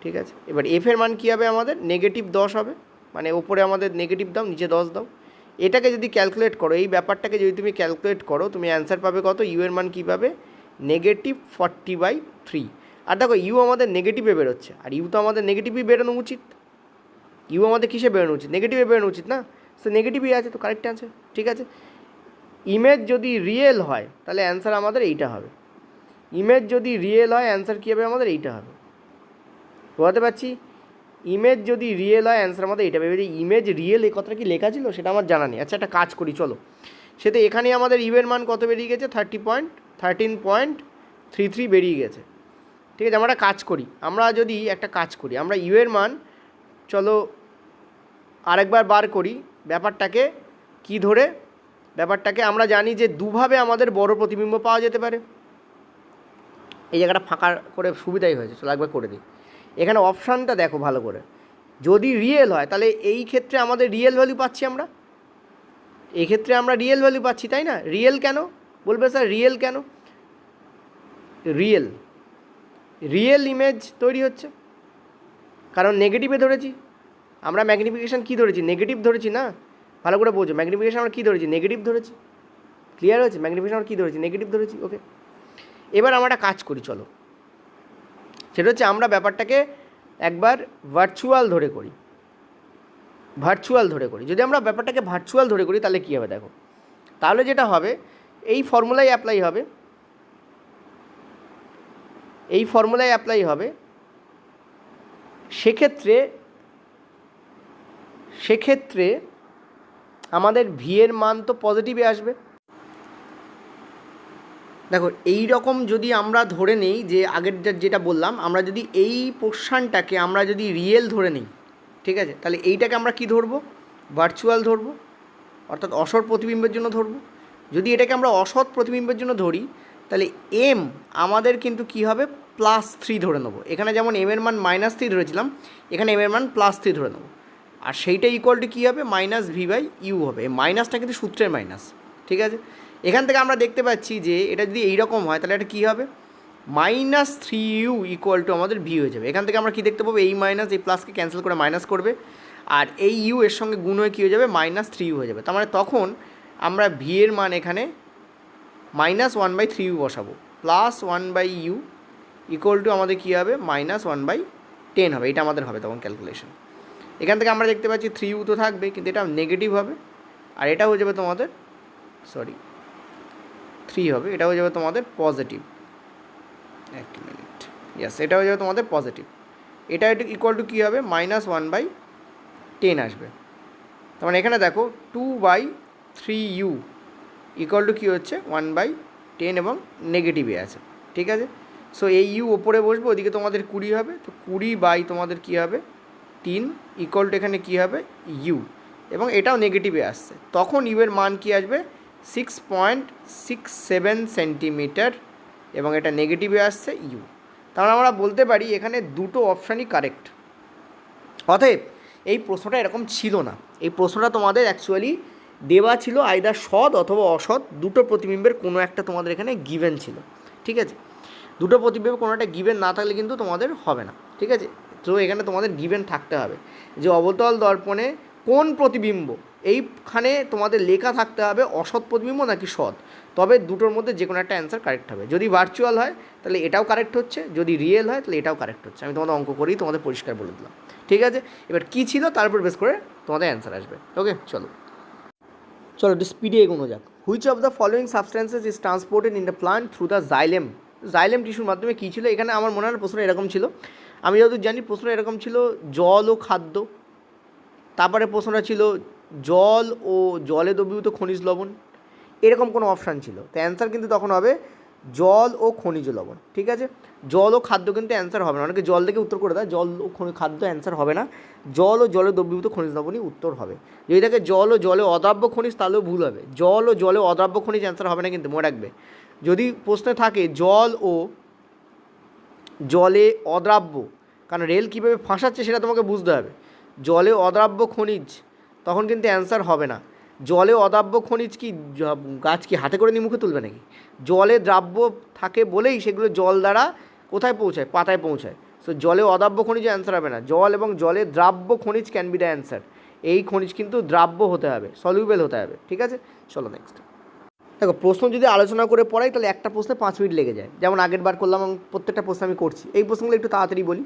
ঠিক আছে, এবার এফের মান কী হবে? আমাদের নেগেটিভ 10 হবে, মানে ওপরে আমাদের নেগেটিভ দাও, নিচে 10 দাও। এটাকে যদি ক্যালকুলেট করো, এই ব্যাপারটাকে যদি তুমি ক্যালকুলেট করো, তুমি অ্যান্সার পাবে কত? ইউ এর মান কী পাবে? নেগেটিভ 40/3। আর দেখো ইউ আমাদের নেগেটিভে বেরোচ্ছে, আর ইউ তো আমাদের নেগেটিভই বেরোনো উচিত। ইউ আমাদের কিসে বেরোনো উচিত? নেগেটিভে বেরোনো উচিত না? সে নেগেটিভই আছে, তো কারেক্ট অ্যান্সার। ঠিক আছে, ইমেজ যদি রিয়েল হয় তাহলে অ্যান্সার আমাদের এইটা হবে। ইমেজ যদি রিয়েল হয় অ্যান্সার কী হবে? আমাদের এইটা হবে। বোঝাতে পারছি? ইমেজ যদি রিয়েল হয় অ্যান্সার আমাদের এইটা ভেবে। যে ইমেজ রিয়েল, এই কথাটা কি লেখা ছিল সেটা আমার জানা নেই। আচ্ছা, একটা কাজ করি চলো। সেটা এখানেই আমাদের ইউ এর মান কত বেরিয়ে গেছে? 13.33 বেরিয়ে গেছে। ঠিক আছে, আমরা একটা কাজ করি, আমরা ইউ এর মান চলো আরেকবার বার করি। ব্যাপারটাকে কি ধরে? ব্যাপারটাকে আমরা জানি যে দুভাবে আমাদের বড় প্রতিবিম্ব পাওয়া যেতে পারে। এই জায়গাটা ফাঁকা করে সুবিধাই হয়েছে, চলো একবার করে দিই। এখানে অপশানটা দেখো ভালো করে। যদি রিয়েল হয় তাহলে এই ক্ষেত্রে আমাদের রিয়েল ভ্যালু পাচ্ছি আমরা, এই ক্ষেত্রে আমরা রিয়েল ভ্যালু পাচ্ছি, তাই না? রিয়েল কেন? বলবে স্যার রিয়েল কেন? রিয়েল ইমেজ তৈরি হচ্ছে কারণ নেগেটিভে ধরেছি আমরা। ম্যাগনিফিকেশান কী ধরেছি? নেগেটিভ ধরেছি না? ভালো করে বোঝো, ম্যাগনিফিকেশান আমরা কী ধরেছি? নেগেটিভ ধরেছি। ক্লিয়ার হয়েছে? ম্যাগনিফিকেশান আমরা কী ধরেছি? নেগেটিভ ধরেছি। ওকে, এবার আমরা একটা কাজ করি চলো। সেটা হচ্ছে আমরা ব্যাপারটাকে একবার ভার্চুয়াল ধরে করি। যদি আমরা ব্যাপারটাকে ভার্চুয়াল ধরে করি তাহলে কী হবে দেখো। তাহলে যেটা হবে, এই ফর্মুলাই অ্যাপ্লাই হবে। সেক্ষেত্রে আমাদের ভি এর মান তো পজিটিভে আসবে। দেখো এই রকম যদি আমরা ধরে নেই, যে আগের যেটা বললাম, আমরা যদি এই পোর্শনটাকে আমরা যদি রিয়েল ধরে নিই, ঠিক আছে, তাহলে এইটাকে আমরা কি ধরবো? ভার্চুয়াল ধরবো, অর্থাৎ অসৎ প্রতিবিম্বের জন্য ধরবো। যদি এটাকে আমরা অসৎ প্রতিবিম্বের জন্য ধরি তাহলে এম আমাদের কিন্তু কি হবে? +3 ধরে নেবো। এখানে যেমন এম এর মান -3 ধরেছিলাম, এখানে এম এর মান +3 ধরে নেবো। আর সেইটা ইকুয়াল টু কী হবে? -v/u হবে। এই মাইনাসটা কিন্তু সূত্রের মাইনাস। ঠিক আছে, এখান থেকে আমরা দেখতে পাচ্ছি যে এটা যদি এইরকম হয় তাহলে এটা কী হবে? -3u ইকুয়াল টু আমাদের ভি হয়ে যাবে। এখান থেকে আমরা কী দেখতে পাবো? এই মাইনাস এই প্লাসকে ক্যান্সেল করে মাইনাস করবে, আর এই ইউ এর সঙ্গে গুণ হয়ে কী হয়ে যাবে? -3u হয়ে যাবে। তার মানে তখন আমরা ভি এর মান এখানে -1/3u বসাবো, +1/u ইকুয়াল টু আমাদের কী হবে? -1/10 10 হবে, এটা আমাদের হবে তখন ক্যালকুলেশন। এখান থেকে আমরা দেখতে পাচ্ছি 3u তো থাকবে, কিন্তু এটা নেগেটিভ হবে, আর এটা হয়ে যাবে তোমাদের 3 হবে, এটা হয়ে যাবে তোমাদের পজিটিভ। এক মিনিট, ইয়াস, এটা হয়ে যাবে তোমাদের পজিটিভ। এটা ইকুয়াল টু কী হবে, -1/10 আসবে। তার মানে এখানে দেখো 2/3u ইকুয়াল টু কী হচ্ছে 1/10 এবং নেগেটিভে আছে, ঠিক আছে। সো এই ইউ ওপরে বসবে, ওদিকে তোমাদের 20 হবে, তো 20 তোমাদের কী হবে 3 ইকুয়াল টু এখানে কী হবে ইউ, এবং এটাও নেগেটিভে আসছে, তখন ইউ এর মান কী আসবে 6.67 সেন্টিমিটার, এবং এটা নেগেটিভে আসছে ইউ। তাহলে আমরা বলতে পারি এখানে দুটো অপশানই কারেক্ট। অতএব এই প্রশ্নটা এরকম ছিল না, এই প্রশ্নটা তোমাদের অ্যাকচুয়ালি দেওয়া ছিল আইদার সৎ অথবা অসৎ, দুটো প্রতিবিম্বের কোনো একটা তোমাদের এখানে গিভেন ছিল, ঠিক আছে। দুটো প্রতিবিম্বের কোনো একটা গিভেন না থাকলে কিন্তু তোমাদের হবে না, ঠিক আছে। তো এখানে তোমাদের গিভেন থাকতে হবে যে অবতল দর্পণে কোন প্রতিবিম্ব, এইখানে তোমাদের লেখা থাকতে হবে অসৎ প্রতিবিম্ব নাকি সৎ, তবে দুটোর মধ্যে যে কোনো একটা অ্যান্সার কারেক্ট হবে। যদি ভার্চুয়াল হয় তাহলে এটাও কারেক্ট হচ্ছে, যদি রিয়েল হয় তাহলে এটাও কারেক্ট হচ্ছে। আমি তোমাদের অঙ্ক করেই তোমাদের পরিষ্কার বলে দিলাম, ঠিক আছে। এবার কী ছিল তার উপর বেস করে তোমাদের অ্যান্সার আসবে। ওকে, চলো একটু স্পিডে এগোনো যাক। Which of the following substances is transported in the plant through the xylem টিস্যুর মাধ্যমে কী ছিল, এখানে আমার মনে হয় প্রশ্ন এরকম ছিল, আমি যতদূর জানি প্রশ্ন এরকম ছিল জল ও খাদ্য, তারপরে প্রশ্নটা ছিল জল ও জলে দ্রবীভূত খনিজ লবণ, এরকম কোনো অপশান ছিল। তো অ্যান্সার কিন্তু তখন হবে জল ও খনিজ লবণ, ঠিক আছে। জল ও খাদ্য কিন্তু অ্যান্সার হবে না, অনেকে জল থেকে উত্তর করে দেয়, জল ও খাদ্য অ্যান্সার হবে না, জল ও জলে দ্রবীভূত খনিজ লবণই উত্তর হবে। যদি থাকে জল ও জলে অদ্রাব্য খনিজ তাহলেও ভুল হবে, জল ও জলে অদ্রাব্য খনিজ অ্যান্সার হবে না, কিন্তু মনে রাখবে যদি প্রশ্নে থাকে জল ও জলে অদ্রাব্য, কারণ রেল কীভাবে ফাঁসাচ্ছে সেটা তোমাকে বুঝতে হবে, জলে অদ্রাব্য খনিজ তখন কিন্তু অ্যান্সার হবে না। জলে অদ্রাব্য খনিজ কি গাছ কি হাতে করে নিয়ে মুখে তুলবে নাকি, জলে দ্রাব্য থাকে বলেই সেগুলো জল দ্বারা কোথায় পৌঁছায়, পাতায় পৌঁছায়। সো জলে অদ্রাব্য খনিজ অ্যান্সার হবে না, জল এবং জলে দ্রাব্য খনিজ ক্যান বি দ্য অ্যান্সার। এই খনিজ কিন্তু দ্রাব্য হতে হবে, সলিউবেল হতে হবে, ঠিক আছে। চলো নেক্সট। দেখো প্রশ্ন যদি আলোচনা করে পড়াই তাহলে একটা প্রশ্নে 5 মিনিট লেগে যায়, যেমন আগের বার করলাম, এবং প্রত্যেকটা প্রশ্ন আমি করছি। এই প্রশ্নগুলো একটু তাড়াতাড়ি বলি।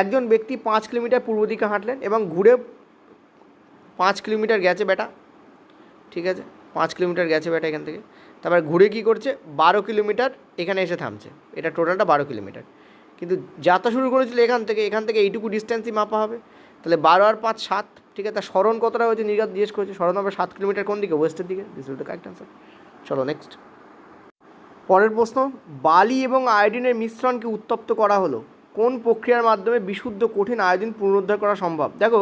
একজন ব্যক্তি 5 কিলোমিটার পূর্ব দিকে হাঁটলেন এবং ঘুরে 5 কিলোমিটার গেছে বেটা, ঠিক আছে, 5 কিলোমিটার গেছে বেটা এখান থেকে, তারপর ঘুরে কী করছে 12 কিলোমিটার এখানে এসে থামছে, এটা টোটালটা 12 কিলোমিটার, কিন্তু যাত্রা শুরু করেছিল এখান থেকে এইটুকু ডিস্টেন্সই মাপা হবে, তাহলে 12 আর 5 7, ঠিক আছে। তার স্মরণ কতটা হয়েছে নির্ঘাত জিজ্ঞেস করেছে, স্মরণ হবে 7 কিলোমিটার, কোন দিকে, ওয়েস্টের দিকে, this will the correct answer. চলো নেক্সট। পরের প্রশ্ন, বালি এবং আয়োডিনের মিশ্রণকে উত্তপ্ত করা হলো, কোন প্রক্রিয়ার মাধ্যমে বিশুদ্ধ কঠিন আয়োডিন পুনরুদ্ধার করা সম্ভব। দেখো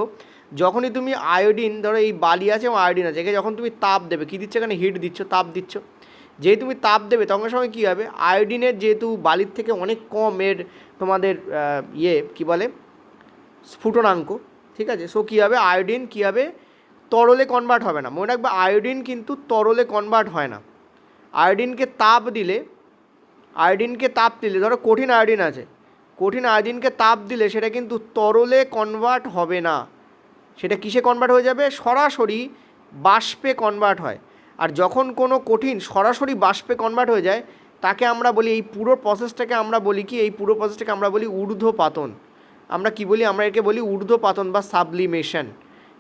যখনই তুমি আয়োডিন, ধরো এই বালি আছে এবং আয়োডিন আছে, একে যখন তুমি তাপ দেবে, কী দিচ্ছ এখানে, হিট দিচ্ছ, তাপ দিচ্ছ, যেই তুমি তাপ দেবে তখন সময় কী হবে, আয়োডিনের যেহেতু বালির থেকে অনেক কম এর তোমাদের কী বলে স্ফুটনাঙ্ক, ঠিক আছে। সো কী হবে, আয়োডিন কী হবে, তরলে কনভার্ট হবে না। মনে রাখবে আয়োডিন কিন্তু তরলে কনভার্ট হয় না। আয়োডিনকে তাপ দিলে ধরো কঠিন আয়োডিন আছে, কঠিন আয়োডিনকে তাপ দিলে সেটা কিন্তু তরলে কনভার্ট হবে না, সেটা কিসে কনভার্ট হয়ে যাবে, সরাসরি বাষ্পে কনভার্ট হয়। আর যখন কোনো কঠিন সরাসরি বাষ্পে কনভার্ট হয়ে যায় তাকে আমরা বলি, এই পুরো প্রসেসটাকে আমরা বলি ঊর্ধ্বপাতন। আমরা কি বলি, আমরা একে বলি ঊর্ধ্বপাতন বা সাবলিমেশন,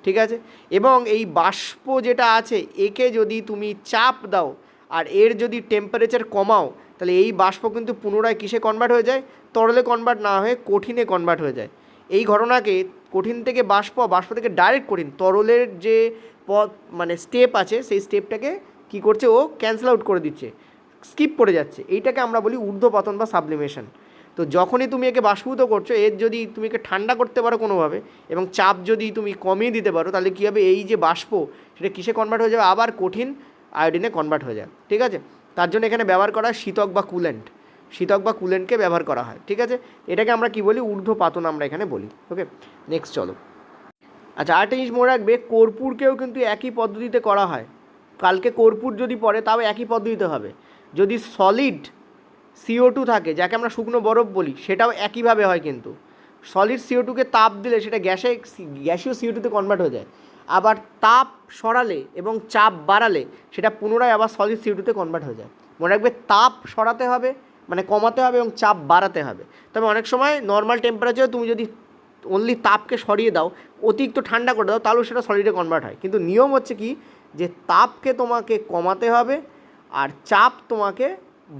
ঠিক আছে। এবং এই বাষ্প যেটা আছে একে যদি তুমি চাপ দাও আর এর যদি টেম্পারেচার কমাও, তাহলে এই বাষ্প কিন্তু পুনরায় কিসে কনভার্ট হয়ে যায়, তরলে কনভার্ট না হয়ে কঠিনে কনভার্ট হয়ে যায়। এই ঘটনাকে কঠিন থেকে বাষ্প, বাষ্প থেকে ডাইরেক্ট কঠিন, তরলের যে স্টেপ আছে সেই স্টেপটাকে কী করছে, ও ক্যান্সেল আউট করে দিচ্ছে, স্কিপ করে যাচ্ছে, এইটাকে আমরা বলি ঊর্ধ্বপতন বা সাবলিমেশন। তো যখনই তুমি একে বাষ্পীভূত করছো, এর যদি তুমি একে ঠান্ডা করতে পারো কোনোভাবে এবং চাপ যদি তুমি কমিয়ে দিতে পারো, তাহলে কী হবে, এই যে বাষ্প সেটা কিসে কনভার্ট হয়ে যাবে, আবার কঠিন আয়োডিনে কনভার্ট হয়ে যায়, ঠিক আছে। তার জন্য এখানে ব্যবহার করা হয় শীতক বা কুলেন্টকে ব্যবহার করা হয়, ঠিক আছে। এটাকে আমরা কি বলি, ঊর্ধ্বপাতন আমরা এখানে বলি। ওকে নেক্সট চলো। আচ্ছা আরেকটা জিনিস মনে রাখবে, কর্পূরকেও কিন্তু একই পদ্ধতিতে করা হয়। কালকে কর্পূর যদি পড়ে তাও একই পদ্ধতিতে হবে। যদি সলিড CO2 থাকে, যাকে আমরা শুকনো বরফ বলি, সেটাও একইভাবে হয়। কিন্তু সলিড CO2কে তাপ দিলে সেটা গ্যাসীয় CO2তে কনভার্ট হয়ে যায়, আবার তাপ সরালে এবং চাপ বাড়ালে সেটা পুনরায় আবার সলিড CO2তে কনভার্ট হয়ে যায়। মনে রাখবে তাপ সরাতে হবে, কমাতে হবে, এবং চাপ বাড়াতে হবে। তবে অনেক সময় নর্মাল টেম্পারেচারে তুমি যদি অনলি তাপকে সরিয়ে দাও, অতিরিক্ত ঠান্ডা করে দাও, তাহলেও সেটা সলিডে কনভার্ট হয়। কিন্তু নিয়ম হচ্ছে কি, যে তাপকে তোমাকে কমাতে হবে আর চাপ তোমাকে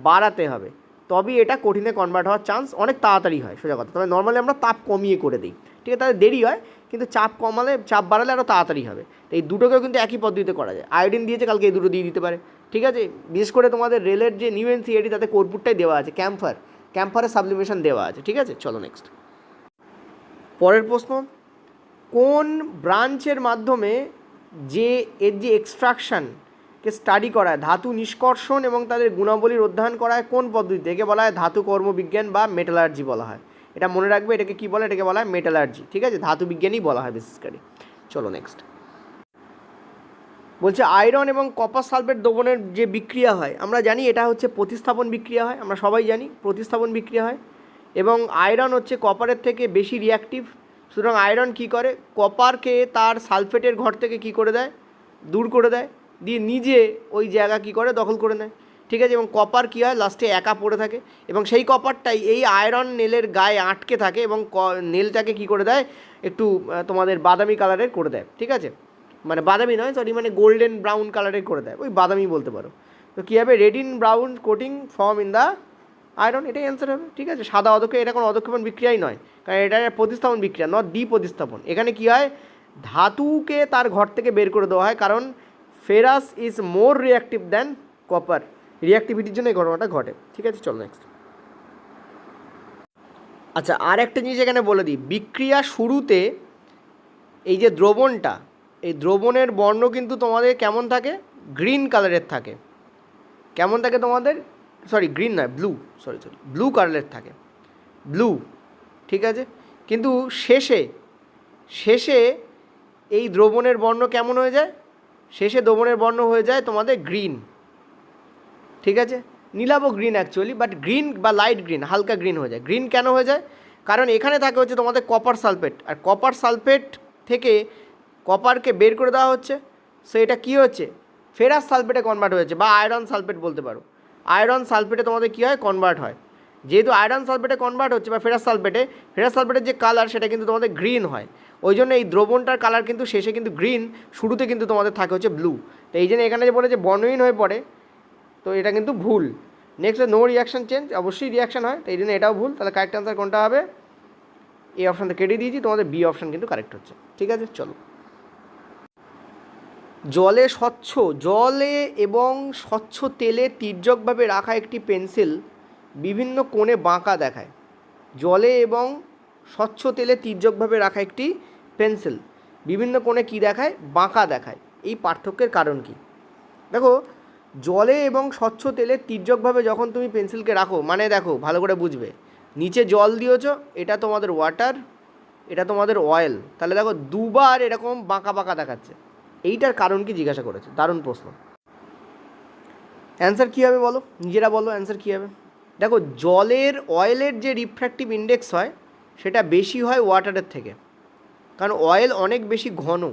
বাড়াতে হবে, তবেই এটা কঠিনে কনভার্ট হওয়ার চান্স অনেক তাড়াতাড়ি হয়, সোজা কথা। তবে নর্মালি আমরা তাপ কমিয়ে করে দিই, ঠিক আছে, তাহলে দেরি হয়, কিন্তু চাপ কমালে, চাপ বাড়ালে আরও তাড়াতাড়ি হবে। তো এই দুটোকেও কিন্তু একই পদ্ধতিতে করা যায়। আয়োডিন দিয়েছে, কালকে এই দুটো দিয়ে দিতে পারে, ঠিক আছে। বিশেষ করে তোমাদের রেলের যে নিউ এনসিইআরটি, তাতে কর্পূরটাই দেওয়া আছে, ক্যাম্ফারের সাবলিমেশন দেওয়া আছে, ঠিক আছে। চলো নেক্সট, পরের প্রশ্ন, কোন ব্রাঞ্চের মাধ্যমে যে এর যে এক্সট্রাকশনকে স্টাডি করায়, ধাতু নিষ্কর্ষণ এবং তাদের গুণাবলীর অধ্যয়ন করায় কোন পদ্ধতিতে, একে বলা হয় ধাতু কর্মবিজ্ঞান বা মেটালার্জি বলা হয়। এটা মনে রাখবে, এটাকে কী বলে, এটাকে বলা হয় মেটালার্জি, ঠিক আছে, ধাতু বিজ্ঞানই বলা হয় বিশেষ করে। চলো নেক্সট, বলছে আয়রন এবং কপার সালফেট দ্রবণের যে বিক্রিয়া হয়, আমরা জানি এটা হচ্ছে প্রতিস্থাপন বিক্রিয়া হয়, আমরা সবাই জানি প্রতিস্থাপন বিক্রিয়া হয়, এবং আয়রন হচ্ছে কপারের থেকে বেশি রিয়াক্টিভ। সুতরাং আয়রন কী করে, কপারকে তার সালফেটের ঘর থেকে কী করে দেয়, দূর করে দেয়, দিয়ে নিজে ওই জায়গা কী করে, দখল করে নেয়, ঠিক আছে। এবং কপার কী হয়, লাস্টে একা পড়ে থাকে, এবং সেই কপারটাই এই আয়রন নেলের গায়ে আটকে থাকে, এবং নেলটাকে কী করে দেয়, একটু তোমাদের বাদামি কালারের করে দেয়, ঠিক আছে, মানে বাদামি নয়, সরি, মানে গোল্ডেন ব্রাউন কালারের করে দেয়, ওই বাদামি বলতে পারো। তো কী হবে, red in brown coating form in the iron, এটাই অ্যান্সার হবে, ঠিক আছে। সাদা অধক্ষেপ, এটা কোনো অধক্ষেপণ বিক্রিয়াই নয়, কারণ এটা প্রতিস্থাপন বিক্রিয়া, নট ডি প্রতিস্থাপন। এখানে কী হয়, ধাতুকে তার ঘর থেকে বের করে দেওয়া হয়, কারণ ferrous is more reactive than copper, রিয়াক্টিভিটির জন্য এই ঘটনাটা ঘটে, ঠিক আছে। চলো নেক্সট, আচ্ছা আর একটা জিনিস এখানে বলে দিই, বিক্রিয়া শুরুতে এই যে দ্রবণটা, এই দ্রবণের বর্ণ কিন্তু তোমাদের কেমন থাকে, গ্রিন কালারের থাকে, কেমন থাকে তোমাদের, সরি গ্রিন নয়, ব্লু কালারের থাকে, ব্লু, ঠিক আছে। কিন্তু শেষে এই দ্রবণের বর্ণ কেমন হয়ে যায়, শেষে দ্রবণের বর্ণ হয়ে যায় তোমাদের গ্রিন, ঠিক আছে, নীলাভ গ্রিন অ্যাকচুয়ালি, বাট গ্রিন বা লাইট গ্রিন, হালকা গ্রিন হয়ে যায়। গ্রিন কেন হয়ে যায়, কারণ এখানে থাকে হচ্ছে তোমাদের কপার সালফেট, আর কপার সালফেট থেকে কপারকে বের করে দেওয়া হচ্ছে, সো এটা কী হচ্ছে, ফেরাস সালফেটে কনভার্ট হয়েছে, বা আয়রন সালফেট বলতে পারো, আয়রন সালফেটে তোমাদের কী হয়, কনভার্ট হয়। যেহেতু আয়রন সালফেটে কনভার্ট হচ্ছে বা ফেরাস সালফেটের যে কালার, সেটা কিন্তু তোমাদের গ্রিন হয়, ওই জন্য এই দ্রবণটার কালার কিন্তু শেষে কিন্তু গ্রিন, শুরুতে কিন্তু তোমাদের থাকে হচ্ছে ব্লু। তো এই জন্য এখানে যে বলে যে বর্ণহীন হয়ে পড়ে, তো এটা কিন্তু ভুল। নেক্সট, নো রিয়াকশন চেঞ্জ, অবশ্যই রিয়াকশন হয়, তো এই জন্য এটাও ভুল। তাহলে কারেক্ট আনসার কোনটা হবে, এই অপশানটা কেটে দিয়েছি, তোমাদের বি অপশান কিন্তু কারেক্ট হচ্ছে, ঠিক আছে। চলো, জলে এবং স্বচ্ছ তেলে তির্যকভাবে রাখা একটি পেন্সিল বিভিন্ন কোণে বাঁকা দেখায়। জলে এবং স্বচ্ছ তেলে তির্যকভাবে রাখা একটি পেন্সিল বিভিন্ন কোণে কী দেখায়, বাঁকা দেখায়, এই পার্থক্যের কারণ কি? দেখো, জলে এবং স্বচ্ছ তেলে তির্যকভাবে যখন তুমি পেন্সিলকে রাখো, মানে দেখো ভালো করে বুঝবে, নিচে জল দিয়েছ, এটা তোমাদের ওয়াটার, এটা তোমাদের অয়েল, তাহলে দেখো দুবার এরকম বাঁকা বাঁকা দেখাচ্ছে, এইটার কারণ কি জিজ্ঞাসা করেছে, দারুণ প্রশ্ন। অ্যান্সার কী হবে বলো, নিজেরা বলো অ্যান্সার কী হবে। দেখো, অয়েলের যে রিফ্র্যাক্টিভ ইন্ডেক্স হয়, সেটা বেশি হয় ওয়াটারের থেকে, কারণ অয়েল অনেক বেশি ঘন,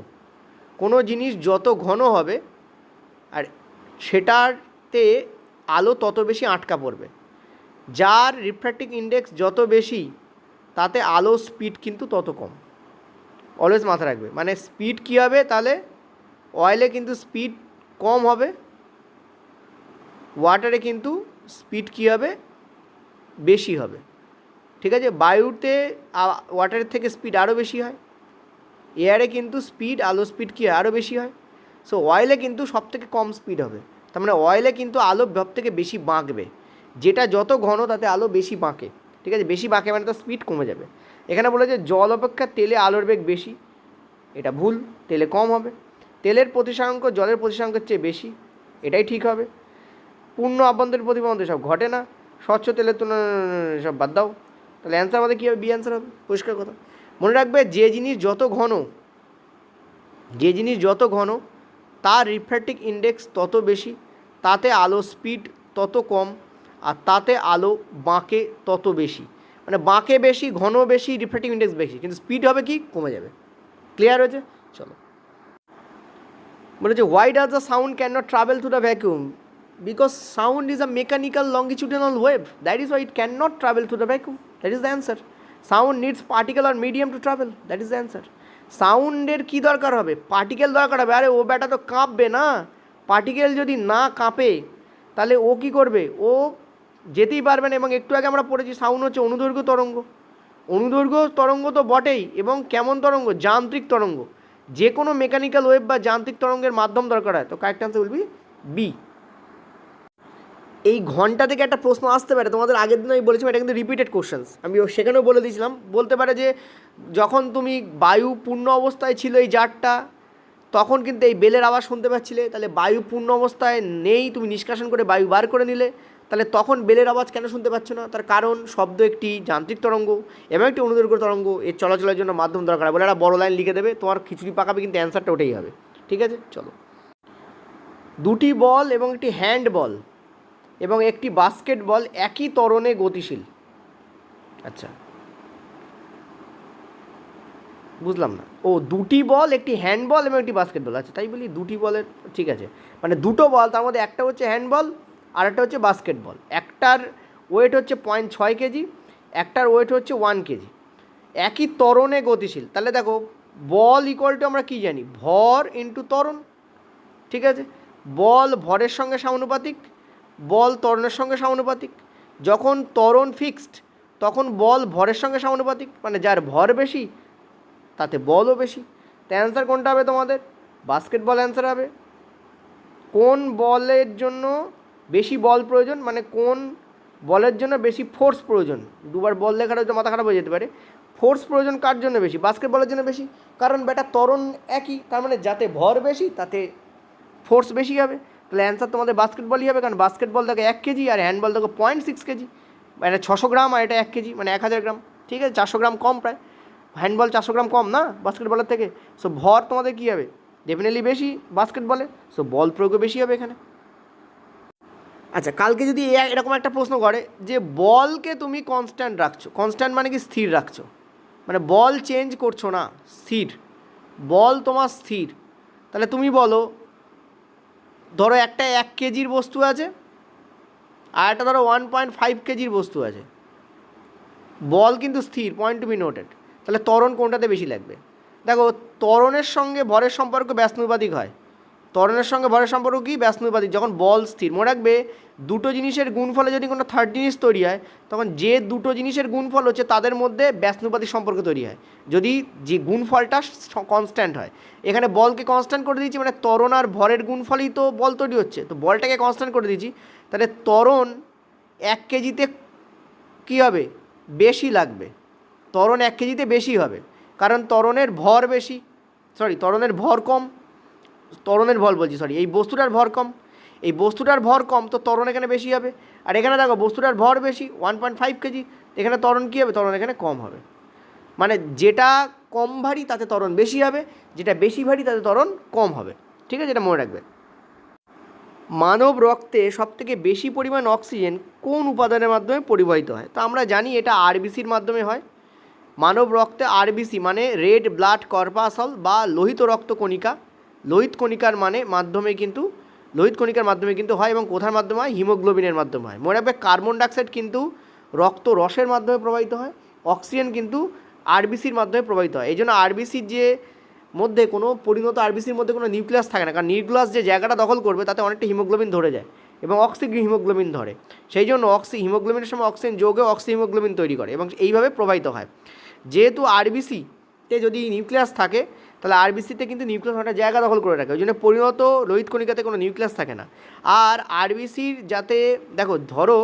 কোনো জিনিস যত ঘন হবে আর সেটাতে আলো তত বেশি আটকা পড়বে, যার রিফ্র্যাক্টিভ ইন্ডেক্স যত বেশি তাতে আলো স্পিড কিন্তু তত কম, অলওয়েজ মাথা রাখবে। মানে স্পিড কী হবে, তাহলে অয়েলে কিন্তু স্পিড কম হবে, ওয়াটারে কিন্তু স্পিড কী হবে, বেশি হবে, ঠিক আছে। বায়ুতে ওয়াটারের থেকে স্পিড আরও বেশি হয়, এয়ারে কিন্তু আলো স্পিড কী হয়, আরও বেশি হয়। সো অয়েলে কিন্তু সব থেকে কম স্পিড হবে, তার মানে অয়েলে কিন্তু আলো সব থেকে বেশি বাঁকবে, যেটা যত ঘন তাতে আলো বেশি বাঁকে, ঠিক আছে, বেশি বাঁকে মানে তার স্পিড কমে যাবে। এখানে বলে যে জল অপেক্ষা তেলে আলোর বেগ বেশি, এটা ভুল, তেলে কম হবে। তেলের প্রতিসাঙ্ক জলের প্রতিসাঙ্কের চেয়ে বেশি, এটাই ঠিক হবে। পূর্ণ আভ্যন্তরীণ প্রতিবন্ধ সব ঘটে না, স্বচ্ছ তেলের তুলনায় সব বাদ দাও, তাহলে অ্যান্সার আমাদের কী হবে, বি অ্যান্সার হবে, পরিষ্কার কথা। মনে রাখবে, যে জিনিস যত ঘন তার রিফ্র্যাক্টিভ ইন্ডেক্স তত বেশি, তাতে আলো স্পিড তত কম, আর তাতে আলো বাঁকে তত বেশি, মানে বাঁকে বেশি, ঘন বেশি, রিফ্র্যাক্টিভ ইন্ডেক্স বেশি, কিন্তু স্পিড হবে কি, কমে যাবে। ক্লিয়ার হয়েছে? চলো, বলেছে why does the sound can not travel through the vacuum, because sound is a mechanical longitudinal wave, that is why it can not travel through the vacuum, that is the answer. Sound needs particle or medium to travel, that is the answer. সাউন্ডের কী দরকার হবে? Particle দরকার হবে। আরে ও ব্যাটা তো কাঁপবে না, পার্টিকেল যদি না কাঁপে তাহলে ও কী করবে? ও যেতেই পারবে না। এবং একটু আগে আমরা পড়েছি সাউন্ড হচ্ছে অনুদৈর্ঘ্য তরঙ্গ। অনুদৈর্ঘ্য তরঙ্গ তো বটেই, এবং কেমন তরঙ্গ? যান্ত্রিক তরঙ্গ। যে কোনো মেকানিক্যাল ওয়েভ বা যান্ত্রিক তরঙ্গের মাধ্যম দরকার হয়। তো correct answer will be B. এই ঘন্টা থেকে একটা প্রশ্ন আসতে পারে, তোমাদের আগের দিন আমি বলেছিলাম এটা কিন্তু রিপিটেড কোশ্চেন্স, আমি সেখানেও বলে দিয়েছিলাম। বলতে পারে যে যখন তুমি বায়ু পূর্ণ অবস্থায় ছিল এই জারটা, তখন কিন্তু এই বেলের আওয়াজ শুনতে পাচ্ছিলে, তাহলে বায়ু পূর্ণ অবস্থায় নেই, তুমি নিষ্কাশন করে বায়ু বার করে নিলে, তাহলে তখন বেলের আওয়াজ কেন শুনতে পাচ্ছ না? তার কারণ শব্দ একটি যান্ত্রিক তরঙ্গ এবং একটি অনুদৈর্ঘ্য তরঙ্গ, এর চলাচলের জন্য মাধ্যম দরকার হয় বলে একটা বড় লাইন লিখে দেবে, তোমার খিচুড়ি পাকাবে, কিন্তু অ্যান্সারটা ওটাই হবে। ঠিক আছে, চলো। দুটি বল এবং একটি হ্যান্ড বল এবং একটি বাস্কেট বল একই ত্বরণে গতিশীল। আচ্ছা, বুঝলাম না। ও, দুটি বল, একটি হ্যান্ড বল এবং একটি বাস্কেট বল। আচ্ছা, তাই বলি দুটি বলের, ঠিক আছে, মানে দুটো বল, তার মধ্যে একটা হচ্ছে হ্যান্ড বল আর একটা হচ্ছে বাস্কেট বল। একটার ওয়েট হচ্ছে 0.6 কেজি, একটার ওয়েট হচ্ছে 1 কেজি, একই ত্বরণে গতিশীল। তাহলে দেখো, বল ইকুয়াল টু আমরা কী জানি? ভর ইন্টু ত্বরণ। ঠিক আছে, বল ভরের সঙ্গে সমানুপাতিক, বল ত্বরণের সঙ্গে সমানুপাতিক। যখন ত্বরণ ফিক্সড তখন বল ভরের সঙ্গে সমানুপাতিক, মানে যার ভর বেশি তাতে বলও বেশি। তো অ্যান্সার কোনটা হবে তোমাদের? বাস্কেটবল অ্যান্সার হবে। কোন বলের জন্য বেশি বল প্রয়োজন, মানে কোন বলের জন্য বেশি ফোর্স প্রয়োজন? দুবার বল লেখাটা হয়তো মাথা খারাপ হয়ে যেতে পারে। ফোর্স প্রয়োজন কার জন্য বেশি? বাস্কেটবলের জন্য বেশি, কারণ বেটা ত্বরণ একই, তার মানে যাতে ভর বেশি তাতে ফোর্স বেশি হবে। তাহলে অ্যান্সার তোমাদের বাস্কেটবলই হবে, কারণ বাস্কেটবল দেখো 1 কেজি আর হ্যান্ডবল দেখো 0.6 কেজি, মানে 600 গ্রাম, আর এটা 1 কেজি মানে 1000 গ্রাম। ঠিক আছে, 400 গ্রাম কম প্রায়, হ্যান্ডবল 400 গ্রাম কম না বাস্কেটবলের থেকে। সো ভর তোমাদের কী হবে? ডেফিনেটলি বেশি বাস্কেটবলে, সো বল প্রয়োগও বেশি হবে এখানে। আচ্ছা, কালকে যদি এরকম একটা প্রশ্ন করে যে বলকে তুমি কনস্ট্যান্ট রাখছো, কনস্ট্যান্ট মানে কি? স্থির রাখছো, মানে বল চেঞ্জ করছো না, স্থির, বল তোমার স্থির। তাহলে তুমি বলো, ধরো একটা 1 কেজির বস্তু আছে আর একটা ধরো 1.5 কেজির বস্তু আছে, বল কিন্তু স্থির, পয়েন্ট টু বি নোটেড। তাহলে ত্বরণ কোনটাতে বেশি লাগবে? দেখো, ত্বরণের সঙ্গে ভরের সম্পর্ক ব্যস্তানুপাতিক হয়। ত্বরণের সঙ্গে ভরের সম্পর্ক কি? ব্যস্তানুপাতিক। যখন বল স্থির, মনে রাখবে দুটো জিনিসের গুণফলে যদি কোনো থার্ড জিনিস তৈরি হয়, তখন যে দুটো জিনিসের গুণফল হচ্ছে তাদের মধ্যে ব্যস্তানুপাতিক সম্পর্ক তৈরি হয়, যদি যে গুণফলটা কনস্ট্যান্ট হয়। এখানে বলকে কনস্ট্যান্ট করে দিয়েছি, মানে ত্বরণ আর ভরের গুণফলেই তো বল তৈরি হচ্ছে, তো বলটাকে কনস্ট্যান্ট করে দিয়েছি। তাহলে ত্বরণ 1 কেজিতে কী হবে? বেশি লাগবে। ত্বরণ 1 কেজিতে বেশি হবে, কারণ ত্বরণের ভর বেশি, ত্বরণের ভর কম, ত্বরণের ভর বলছি, এই বস্তুটার ভর কম, এই বস্তুটার ভর কম, তো ত্বরণ এখানে বেশি হবে। আর এখানে দেখো বস্তুটার ভর বেশি 1.5 কেজি, এখানে ত্বরণ কী হবে? ত্বরণ এখানে কম হবে। মানে যেটা কম ভারী তাতে ত্বরণ বেশি হবে, যেটা বেশি ভারী তাতে ত্বরণ কম হবে। ঠিক আছে, এটা মনে রাখবে। মানব রক্তে সবথেকে বেশি পরিমাণ অক্সিজেন কোন উপাদানের মাধ্যমে পরিবাহিত হয়? তো আমরা জানি এটা আরবিসির মাধ্যমে হয়। মানব রক্তে আরবিসি মানে রেড ব্লাড কর্পাসল বা লোহিত রক্ত কণিকা, লোহিত কণিকার মাধ্যমে কিন্তু হয়। এবং কোথার মাধ্যমে হয়? হিমোগ্লোবিনের মাধ্যমে হয়। মনে রাখবে, কার্বন ডাইঅক্সাইড কিন্তু রক্ত রসের মাধ্যমে প্রবাহিত হয়, অক্সিজেন কিন্তু আরবিসির মাধ্যমে প্রবাহিত হয়। এই জন্য আরবিসির যে মধ্যে কোনো পরিণত আরবিসির মধ্যে কোনো নিউক্লিয়াস থাকে না, কারণ নিউক্লিয়াস যে জায়গাটা দখল করবে তাতে অনেকটা হিমোগ্লোবিন ধরে যায় এবং হিমোগ্লোবিন ধরে, সেই জন্য হিমোগ্লোবিনের সময় অক্সিজেন যোগে হিমোগ্লোবিন তৈরি করে এবং এইভাবে প্রবাহিত হয়। যেহেতু আরবিসিতে যদি নিউক্লিয়াস থাকে, তাহলে আরবিসিতে কিন্তু নিউক্লিয়াস একটা জায়গা দখল করে রাখে, ওই জন্য পরিণত লোহিত কণিকাতে কোনো নিউক্লিয়াস থাকে না। আর আরবিসির যাতে, দেখো ধরো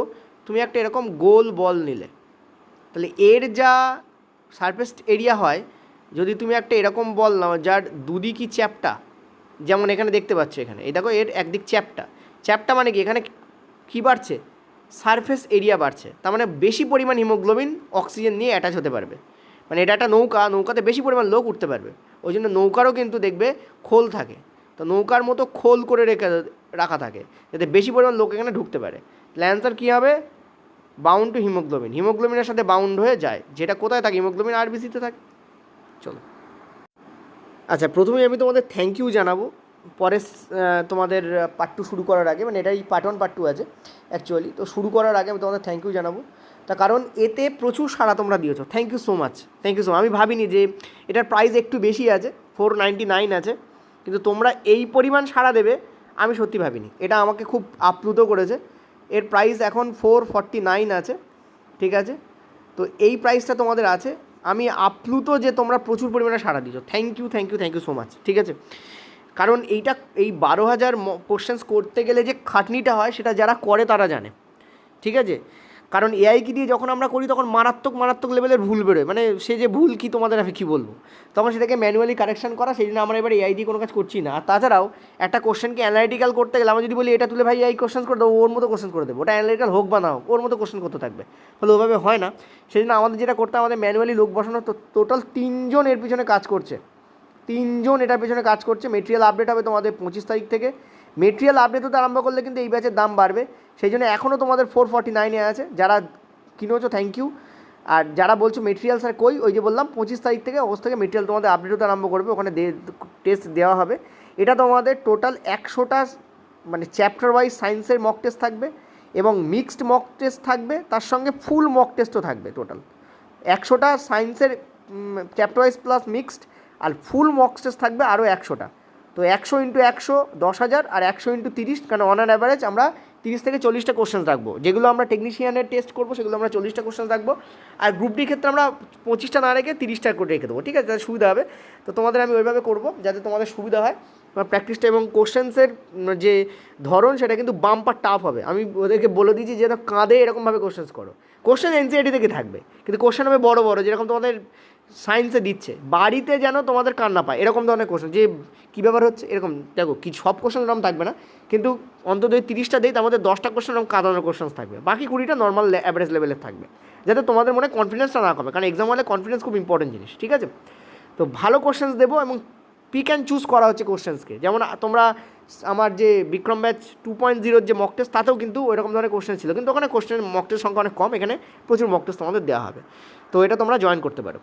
তুমি একটা এরকম গোল বল নিলে, তাহলে এর যা সারফেস এরিয়া হয়, যদি তুমি একটা এরকম বল নাও যার দুদিকই চ্যাপ্টা, যেমন এখানে দেখতে পাচ্ছ, এখানে এই দেখো এর একদিক চ্যাপ্টা মানে কি? এখানে কী বাড়ছে? সারফেস এরিয়া বাড়ছে, তার মানে বেশি পরিমাণ হিমোগ্লোবিন অক্সিজেন নিয়ে অ্যাটাচ হতে পারবে। মানে এটা একটা নৌকাতে বেশি পরিমাণ লোক উঠতে পারবে, ওই জন্য নৌকারও কিন্তু দেখবে খোল থাকে, তো নৌকার মতো খোল করে রাখা থাকে যাতে বেশি পরিমাণ লোক এখানে ঢুকতে পারে। তাহলে অ্যান্সার কী হবে? বাউন্ড টু হিমোগ্লোবিন, হিমোগ্লোবিনের সাথে বাউন্ড হয়ে যায়, যেটা কোথায় থাকে? হিমোগ্লোবিন আরবিসিতে থাকে। চলো, আচ্ছা, প্রথমেই আমি তোমাদের থ্যাংক ইউ জানাবো, পরে তোমাদের পার্ট 2 শুরু করার আগে, মানে এটাই পার্ট 1 পার্ট 2 আছে অ্যাকচুয়ালি, তো শুরু করার আগে আমি তোমাদের থ্যাংক ইউ জানাবো। তার কারণ এতে প্রচুর সাড়া তোমরা দিয়েছো, thank you so much, thank you so much. আমি ভাবিনি যে এটার প্রাইস একটু বেশি আছে, 499 আছে, কিন্তু তোমরা এই পরিমাণ সাড়া দেবে আমি সত্যি ভাবিনি। এটা আমাকে খুব আপ্লুত করেছে। এর প্রাইস এখন 449 আছে, ঠিক আছে। তো এই প্রাইসটা তোমাদের আছে, আমি আপ্লুত যে তোমরা প্রচুর পরিমাণে সাড়া দিচ্ছ, thank you thank you thank you so much, ঠিক আছে। কারণ এই 12,000 কোশ্চেন্স করতে গেলে যে খাটনিটা হয় সেটা যারা করে তারা জানে, ঠিক আছে। কারণ এআইকে দিয়ে যখন আমরা করি তখন মারাত্মক মারাত্মক লেভেলের ভুল বেরোয়, মানে সে যে ভুল কি তোমাদের আমি কী বলবো, তখন সেটাকে ম্যানুয়ালি কারেকশন করা, সেই জন্য আমরা এবার এআই দিয়ে কোনো কাজ করছি না। আর তাছাড়াও একটা কোশ্চেনকে অ্যানালিটিক্যাল করতে গেলে আমরা যদি বলি এটা তুলে ভাই এই কোশ্চেন করে দেবো, ওর মতো কোশ্চেন করে দেবো, ওটা অ্যানালিটিক্যাল হোক বা না হোক ওর মতো কোশ্চেন করতে থাকবে, ফলে ওভাবে হয় না। সেই জন্য আমাদের যেটা করতে আমাদের ম্যানুয়ালি লোক বসানো, তো টোটাল 3 জন এর পিছনে কাজ করছে, 3 জন এটার পেছনে কাজ করছে। মেটেরিয়াল আপডেট হবে তোমাদের 25 তারিখ থেকে। মেটেরিয়াল আপডেট হতে আরম্ভ করলে কিন্তু এই ব্যাচের দাম বাড়বে, সেই জন্য এখনও তোমাদের 449 আছে। যারা কিনেছো থ্যাংক ইউ। আর যারা বলছো মেটেরিয়াল স্যার কই, ওই যে বললাম 25 তারিখ থেকে অগস্ট থেকে মেটেরিয়াল তোমাদের আপডেট হতে আরম্ভ করবে, ওখানে টেস্ট দেওয়া হবে। এটা তোমাদের টোটাল 100টা মানে চ্যাপ্টার ওয়াইজ সায়েন্সের মক টেস্ট থাকবে এবং মিক্সড মক টেস্ট থাকবে, তার সঙ্গে ফুল মক টেস্টও থাকবে। টোটাল 100টা সায়েন্সের চ্যাপ্টার ওয়াইজ প্লাস মিক্সড, আর ফুল মক টেস্ট থাকবে আরও 100টা। তো 100 ইন্টু 100 10,000, আর 100 ইন্টু 30, কারণ অন অ্যান অ্যাভারেজ আমরা 30 থেকে 40টা কোশ্চেন রাখবো। যেগুলো আমরা টেকনিশিয়ানের টেস্ট করবো সেগুলো আমরা 40টা কোশ্চেন রাখবো, আর গ্রুপ ডির ক্ষেত্রে আমরা 25টা না রেখে 30টা করে রেখে দেবো, ঠিক আছে, যাতে সুবিধা হবে। তো তোমাদের আমি ওইভাবে করবো যাতে তোমাদের সুবিধা হয়। তোমার প্র্যাকটিসটা এবং কোশ্চেন্সের যে ধরন সেটা কিন্তু বাম্পার টাফ হবে। আমি ওদেরকে বলে দিয়েছি যে কাঁধে এরকমভাবে কোশ্চেন্স করো। কোশ্চেন এনসিআরটি থেকে থাকবে, কিন্তু কোশ্চেন হবে বড় বড়, যেরকম তোমাদের সায়েন্সে দিচ্ছে, বাড়িতে যেন তোমাদের কান্না পায় এরকম ধরনের কোশ্চেন, যে কী ব্যাপার হচ্ছে এরকম। দেখো কি সব কোশ্চেন এরকম থাকবে না, কিন্তু অন্তত 30টা দেই, তার মধ্যে 10টা কোশ্চেন এরকম কাঁদানোর কোশ্চেন থাকবে, বাকি 20টা নর্মাল অ্যাভারেজ লেভেলের থাকবে, যাতে তোমাদের মনে কনফিডেন্সটা না কমে, কারণ এক্সাম হলে কনফিডেন্স খুব ইম্পর্টেন্ট জিনিস, ঠিক আছে। তো ভালো কোশ্চেন্স দেবো এবং পিক অ্যান্ড চুজ করা হচ্ছে কোশ্চেন্সকে। যেমন তোমরা আমার যে বিক্রম ব্যাচ 2.0 যে মক টেস্ট, তাতেও কিন্তু ওইরকম ধরনের কোশ্চেন ছিল, কিন্তু ওখানে কোশ্চেন মক টেস্ট সংখ্যা অনেক কম, এখানে প্রচুর মক টেস্ট তোমাদের দেওয়া হবে। তো এটা তোমরা জয়েন করতে পারো।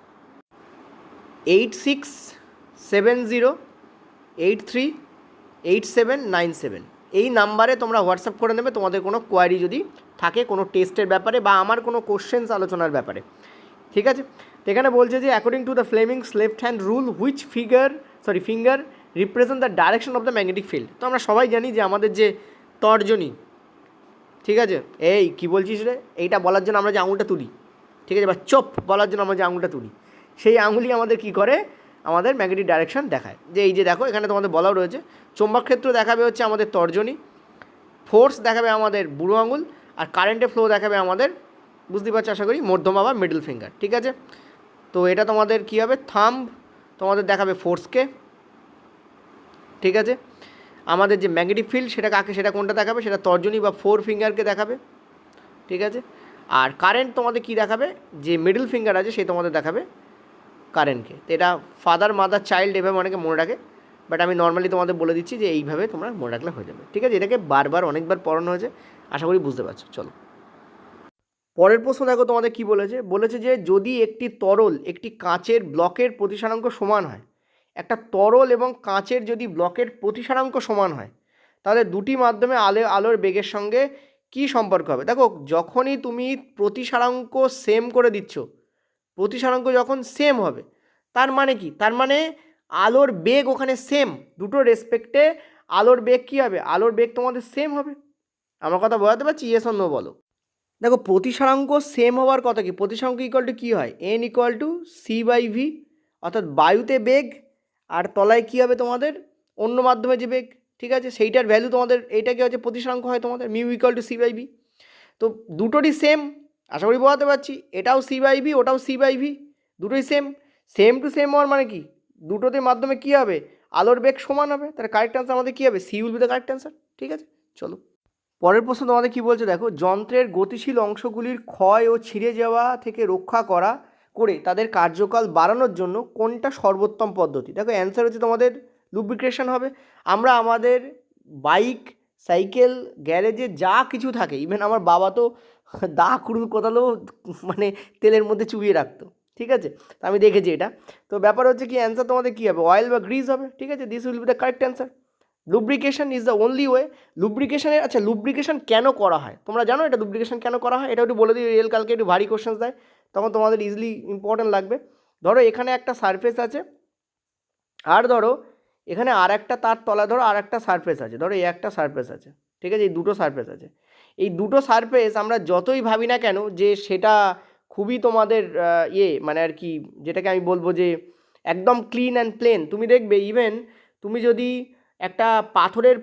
8670838797 এই নাম্বারে তোমরা হোয়াটসঅ্যাপ করে নেবে তোমাদের কোনো কোয়ারি যদি থাকে কোনো টেস্টের ব্যাপারে বা আমার কোনো কোশ্চেন্স আলোচনার ব্যাপারে, ঠিক আছে। তো এখানে বলছে যে according to the Fleming's left hand rule which finger represent the direction of the magnetic field. তো আমরা সবাই জানি যে আমাদের যে তর্জনী, ঠিক আছে, এই কী বলছিস রে, এইটা বলার জন্য আমরা যে আঙুলটা তুলি, ঠিক আছে, বা চোপ বলার জন্য আমরা যে আঙুলটা তুলি, সেই আঙুলি আমাদের কী করে, আমাদের ম্যাগনেটিক ডাইরেকশন দেখায়। যে এই যে দেখো এখানে তোমাদের বলাও রয়েছে, চৌম্বক ক্ষেত্র দেখাবে হচ্ছে আমাদের তর্জনী, ফোর্স দেখাবে আমাদের বুড়ো আঙুল, আর কারেন্টের ফ্লো দেখাবে আমাদের, বুঝতে পারছো আশা করি, মধ্যমা বা মিডল ফিঙ্গার, ঠিক আছে। তো এটা তোমাদের কী হবে, থাম্ব তোমাদের দেখাবে ফোর্সকে, ঠিক আছে। আমাদের যে ম্যাগনেটিক ফিল্ড সেটা কাকে, সেটা কোনটা দেখাবে, সেটা তর্জনী বা ফোর ফিঙ্গারকে দেখাবে, ঠিক আছে। আর কারেন্ট তোমাদের কী দেখাবে, যে মিডল ফিঙ্গার আছে সে তোমাদের দেখাবে কারেন্টকে। তো এটা ফাদার মাদার চাইল্ড এভাবে অনেকে মনে রাখে, বাট আমি নর্মালি তোমাদের বলে দিচ্ছি যে এইভাবে তোমরা মনে রাখলে হয়ে যাবে, ঠিক আছে। এটাকে বারবার অনেকবার পড়ানো হয়েছে, আশা করি বুঝতে পারছো। চলো পরের প্রশ্ন দেখো তোমাদের কি বলেছে যে যদি একটি তরল একটি কাঁচের ব্লকের প্রতিসারাঙ্ক সমান হয়, একটা তরল এবং কাঁচের যদি ব্লকের প্রতিসারাঙ্ক সমান হয়, তাহলে দুটি মাধ্যমে আলোর বেগের সঙ্গে কি সম্পর্ক হবে। দেখো যখনই তুমি প্রতিসারাঙ্ক সেম করে দিচ্ছ, প্রতিসারাঙ্ক যখন সেম হবে তার মানে কি, তার মানে আলোর বেগ ওখানে সেম, দুটো রেসপেক্টে আলোর বেগ কী হবে, আলোর বেগ তোমাদের সেম হবে। আমার কথা বোঝাতে পারছি, ইয়েস অর নো বলো। দেখো প্রতিসারাঙ্ক সেম হওয়ার কথা কি, প্রতিসারাঙ্ক ইকুয়াল টু কী হয়, n equal to c by v, অর্থাৎ বায়ুতে বেগ আর তলায় কী হবে তোমাদের অন্য মাধ্যমে যে বেগ, ঠিক আছে, সেইটার ভ্যালু তোমাদের এইটাকে হচ্ছে প্রতিসারাঙ্ক হয় তোমাদের mu equal to c by v. তো দুটোরই সেম, আশা করি বোঝাতে পারছি, এটাও সি বাই ভি ওটাও সি বাই ভি, দুটোই সেম, সেম টু সেম হওয়ার মানে কি, দুটোতে মাধ্যমে কী হবে, আলোর বেগ সমান হবে, তাহলে কারেক্ট অ্যান্সার আমাদের কী হবে, C will be the correct answer, ঠিক আছে। চলো পরের প্রশ্ন তোমাদের কী বলছে দেখো, যন্ত্রের গতিশীল অংশগুলির ক্ষয় ও ছিঁড়ে যাওয়া থেকে রক্ষা করে তাদের কার্যকাল বাড়ানোর জন্য কোনটা সর্বোত্তম পদ্ধতি। দেখো অ্যান্সার হচ্ছে তোমাদের লুব্রিকেশন হবে। আমরা আমাদের বাইক সাইকেল গ্যারেজে যা কিছু থাকে, ইভেন আমার বাবা তো দা কুড়ুল কোদালেও মানে তেলের মধ্যে চুবিয়ে রাখতো, ঠিক আছে, তো আমি দেখেছি এটা। তো ব্যাপার হচ্ছে কি অ্যান্সার তোমাদের কী হবে, অয়েল বা গ্রিজ হবে, ঠিক আছে, this will be the correct answer. Lubrication is the only way. লুব্রিকেশনের, আচ্ছা লুব্রিকেশন কেন করা হয় তোমরা জানো? এটা লুব্রিকেশন কেন করা হয় এটা একটু বলে দিই, রিয়েল কালকে একটু ভারী কোশ্চেন্স দেয়, তখন তোমাদের ইজিলি ইম্পর্টেন্ট লাগবে। ধরো এখানে একটা সারফেস আছে, আর ধরো এখানে আর একটা তার তলায় ধরো আর একটা সারফেস আছে, ধরো এই একটা সারফেস আছে, ঠিক আছে, এই দুটো সারফেস আছে। এই দুটো সারফেস আমরা যতই ভাবি না কেন যে সেটা খুবই তোমাদের মানে আর কি, যেটাকে আমি বলবো যে একদম ক্লিন অ্যান্ড প্লেন, তুমি দেখবে ইভেন তুমি যদি একটা পাথরের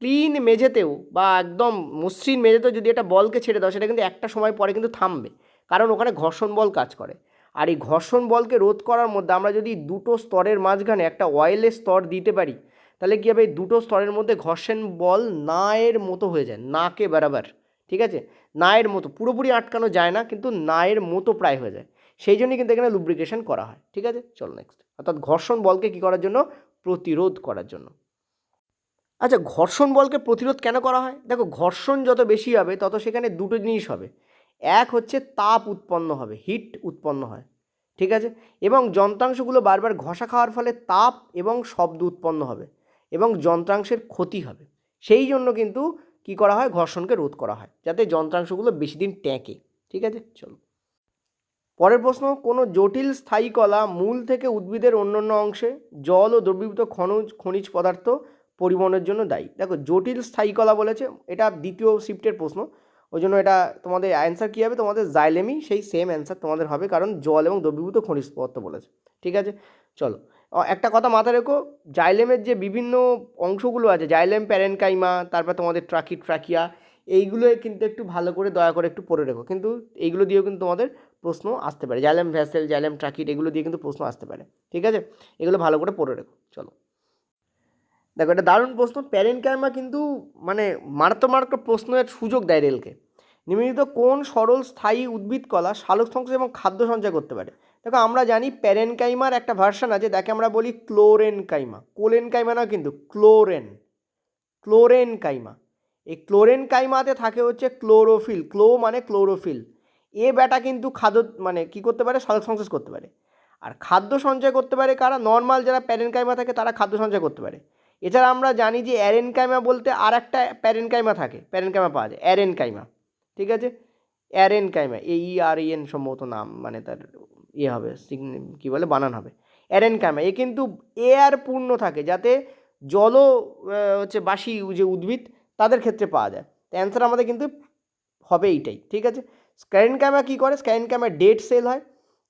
ক্লিন মেঝেতেও বা একদম মসৃণ মেঝেতেও যদি একটা বলকে ছেড়ে দাও, সেটা কিন্তু একটা সময় পরে কিন্তু থামবে, কারণ ওখানে ঘর্ষণ বল কাজ করে। আর এই ঘর্ষণ বলকে রোধ করার মধ্যে আমরা যদি দুটো স্তরের মাঝখানে একটা অয়েলের স্তর দিতে পারি, তাহলে কী হবে, এই দুটো স্তরের মধ্যে ঘর্ষণ বল নায়ের মতো হয়ে যায়, নাকে বরাবর, ঠিক আছে, নায়ের মতো, পুরোপুরি আটকানো যায় না কিন্তু নায়ের মতো প্রায় হয়ে যায়। সেই জন্যই কিন্তু এখানে লুব্রিকেশন করা হয়, ঠিক আছে। চলো নেক্সট, অর্থাৎ ঘর্ষণ বলকে কী করার জন্য, প্রতিরোধ করার জন্য। আচ্ছা ঘর্ষণ বলকে প্রতিরোধ কেন করা হয়? দেখো ঘর্ষণ যত বেশি হবে তত সেখানে দুটো জিনিস হবে, এক হচ্ছে তাপ উৎপন্ন হবে, হিট উৎপন্ন হয়, ঠিক আছে, এবং যন্ত্রাংশগুলো বারবার ঘষা খাওয়ার ফলে তাপ এবং শব্দ উৎপন্ন হবে এবং যন্ত্রাংশের ক্ষতি হবে। সেই জন্য কিন্তু কি করা হয়, ঘর্ষণকে রোধ করা হয় যাতে যন্ত্রাংশগুলো বেশি দিন টেকে, ঠিক আছে। চলো পরের প্রশ্ন, কোনো জটিল স্থায়ী কলা মূল থেকে উদ্ভিদের অন্যান্য অংশে জল ও দ্রবীভূত খনিজ পদার্থ পরিবহনের জন্য দায়ী। দেখো জটিল স্থায়ী কলা বলেছে, এটা দ্বিতীয় শিফটের প্রশ্ন, ওই জন্য এটা তোমাদের অ্যান্সার কী হবে, তোমাদের জাইলেমই সেই সেম অ্যান্সার তোমাদের হবে, কারণ জল এবং দ্রবীভূত খনিজ পদার্থ বলেছে, ঠিক আছে। চলো একটা কথা মাথায় রেখো, জাইলেমের যে বিভিন্ন অংশগুলো আছে, জাইলেম প্যারেনকাইমা, তারপর তোমাদের ট্রাকিয়া, এইগুলো কিন্তু একটু ভালো করে দয়া করে একটু পড়ে রেখো, কিন্তু এইগুলো দিয়েও কিন্তু তোমাদের প্রশ্ন আসতে পারে, জাইলেম ভ্যাসেল, জাইলেম ট্রাকিট, এগুলো দিয়ে কিন্তু প্রশ্ন আসতে পারে, ঠিক আছে, এগুলো ভালো করে পড়ে রেখো। চলো দেখো এটা দারুণ প্রশ্ন, প্যারেনকাইমা কিন্তু মানে মারাত্মক প্রশ্নের সুযোগ দেয় রেলকে। নিম্নলিখিত কোন সরল স্থায়ী উদ্ভিদ কলা সালোক সংশ্লেষ এবং খাদ্য সঞ্চয় করতে পারে? দেখো আমরা জানি প্যারেনকাইমার একটা ভার্সন আছে যাকে আমরা বলি ক্লোরেনকাইমা, কোলেনকাইমা না কিন্তু ক্লোরেনকাইমা। এই ক্লোরেনকাইমাতে থাকে হচ্ছে ক্লোরোফিল, ক্লো মানে ক্লোরোফিল, এ ব্যাটা কিন্তু খাদ্য মানে কি করতে পারে, সালোক সংশ্লেষ করতে পারে। আর খাদ্য সঞ্চয় করতে পারে কারা, নর্মাল যারা প্যারেনকাইমা থাকে তারা খাদ্য সঞ্চয় করতে পারে। এছাড়া আমরা জানি যে অ্যারেনকাইমা বলতে আর একটা প্যারেনকাইমা থাকে, প্যারেনকাইমা পাওয়া যায় অ্যারেনকাইমা, ঠিক আছে, অ্যারেনকাইমা, AEREN সম্ভবত নাম, মানে তার হবে কী বলে বানান হবে অ্যারেনকাইমা। এ কিন্তু এয়ার পূর্ণ থাকে যাতে জল হচ্ছে বাসি যে উদ্ভিদ তাদের ক্ষেত্রে পাওয়া যায়। তো অ্যান্সার আমাদের কিন্তু হবে এইটাই, ঠিক আছে। স্ক্যারেনকাইমা কী করে, স্ক্যারেনকাইমা ডেড সেল হয়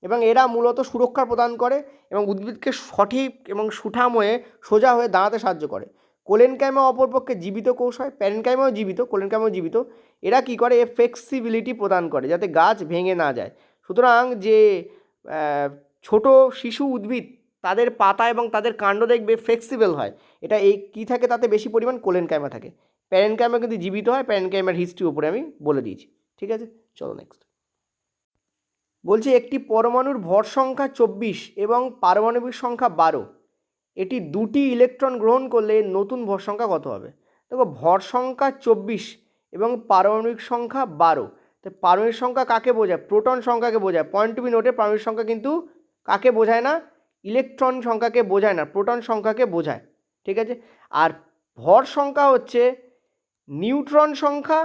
এবং এরা মূলত সুরক্ষা প্রদান করে এবং উদ্ভিদকে সঠিক এবং সুঠাম হয়ে সোজা হয়ে দাঁড়াতে সাহায্য করে। কোলেনকাইমা অপরপক্ষে জীবিত কোষ হয়, প্যারেনকাইমাও জীবিত, কোলেনকাইমাও জীবিত। এরা কী করে, এ ফ্লেক্সিবিলিটি প্রদান করে যাতে গাছ ভেঙে না যায়। সুতরাং যে ছোট শিশু উদ্ভিদ তাদের পাতা এবং তাদের কাণ্ড দেখবে ফ্লেক্সিবল হয়, এটা এই কী থাকে তাতে বেশি পরিমাণ কোলেনকাইমা থাকে। প্যারেনকাইমা কিন্তু জীবিত হয়, প্যারেনকাইমার হিস্ট্রি উপরে আমি বলে দিয়েছি, ঠিক আছে। চলো নেক্সট, বলছি একটি পরমাণুর ভর সংখ্যা 24 এবং পারমাণবিক সংখ্যা 12, এটি দুটি ইলেকট্রন গ্রহণ করলে নতুন ভর সংখ্যা কত হবে? দেখো ভর সংখ্যা 24 এবং পারমাণবিক সংখ্যা 12, তো পারমাণবিক সংখ্যা কাকে বোঝায়, প্রোটন সংখ্যাকে বোঝায়। পয়েন্ট টু বি নোটে, পারমাণবিক সংখ্যা কিন্তু কাকে বোঝায় না, ইলেকট্রন সংখ্যাকে বোঝায় না, প্রোটন সংখ্যাকে বোঝায়, ঠিক আছে। আর ভর সংখ্যা হচ্ছে নিউট্রন সংখ্যা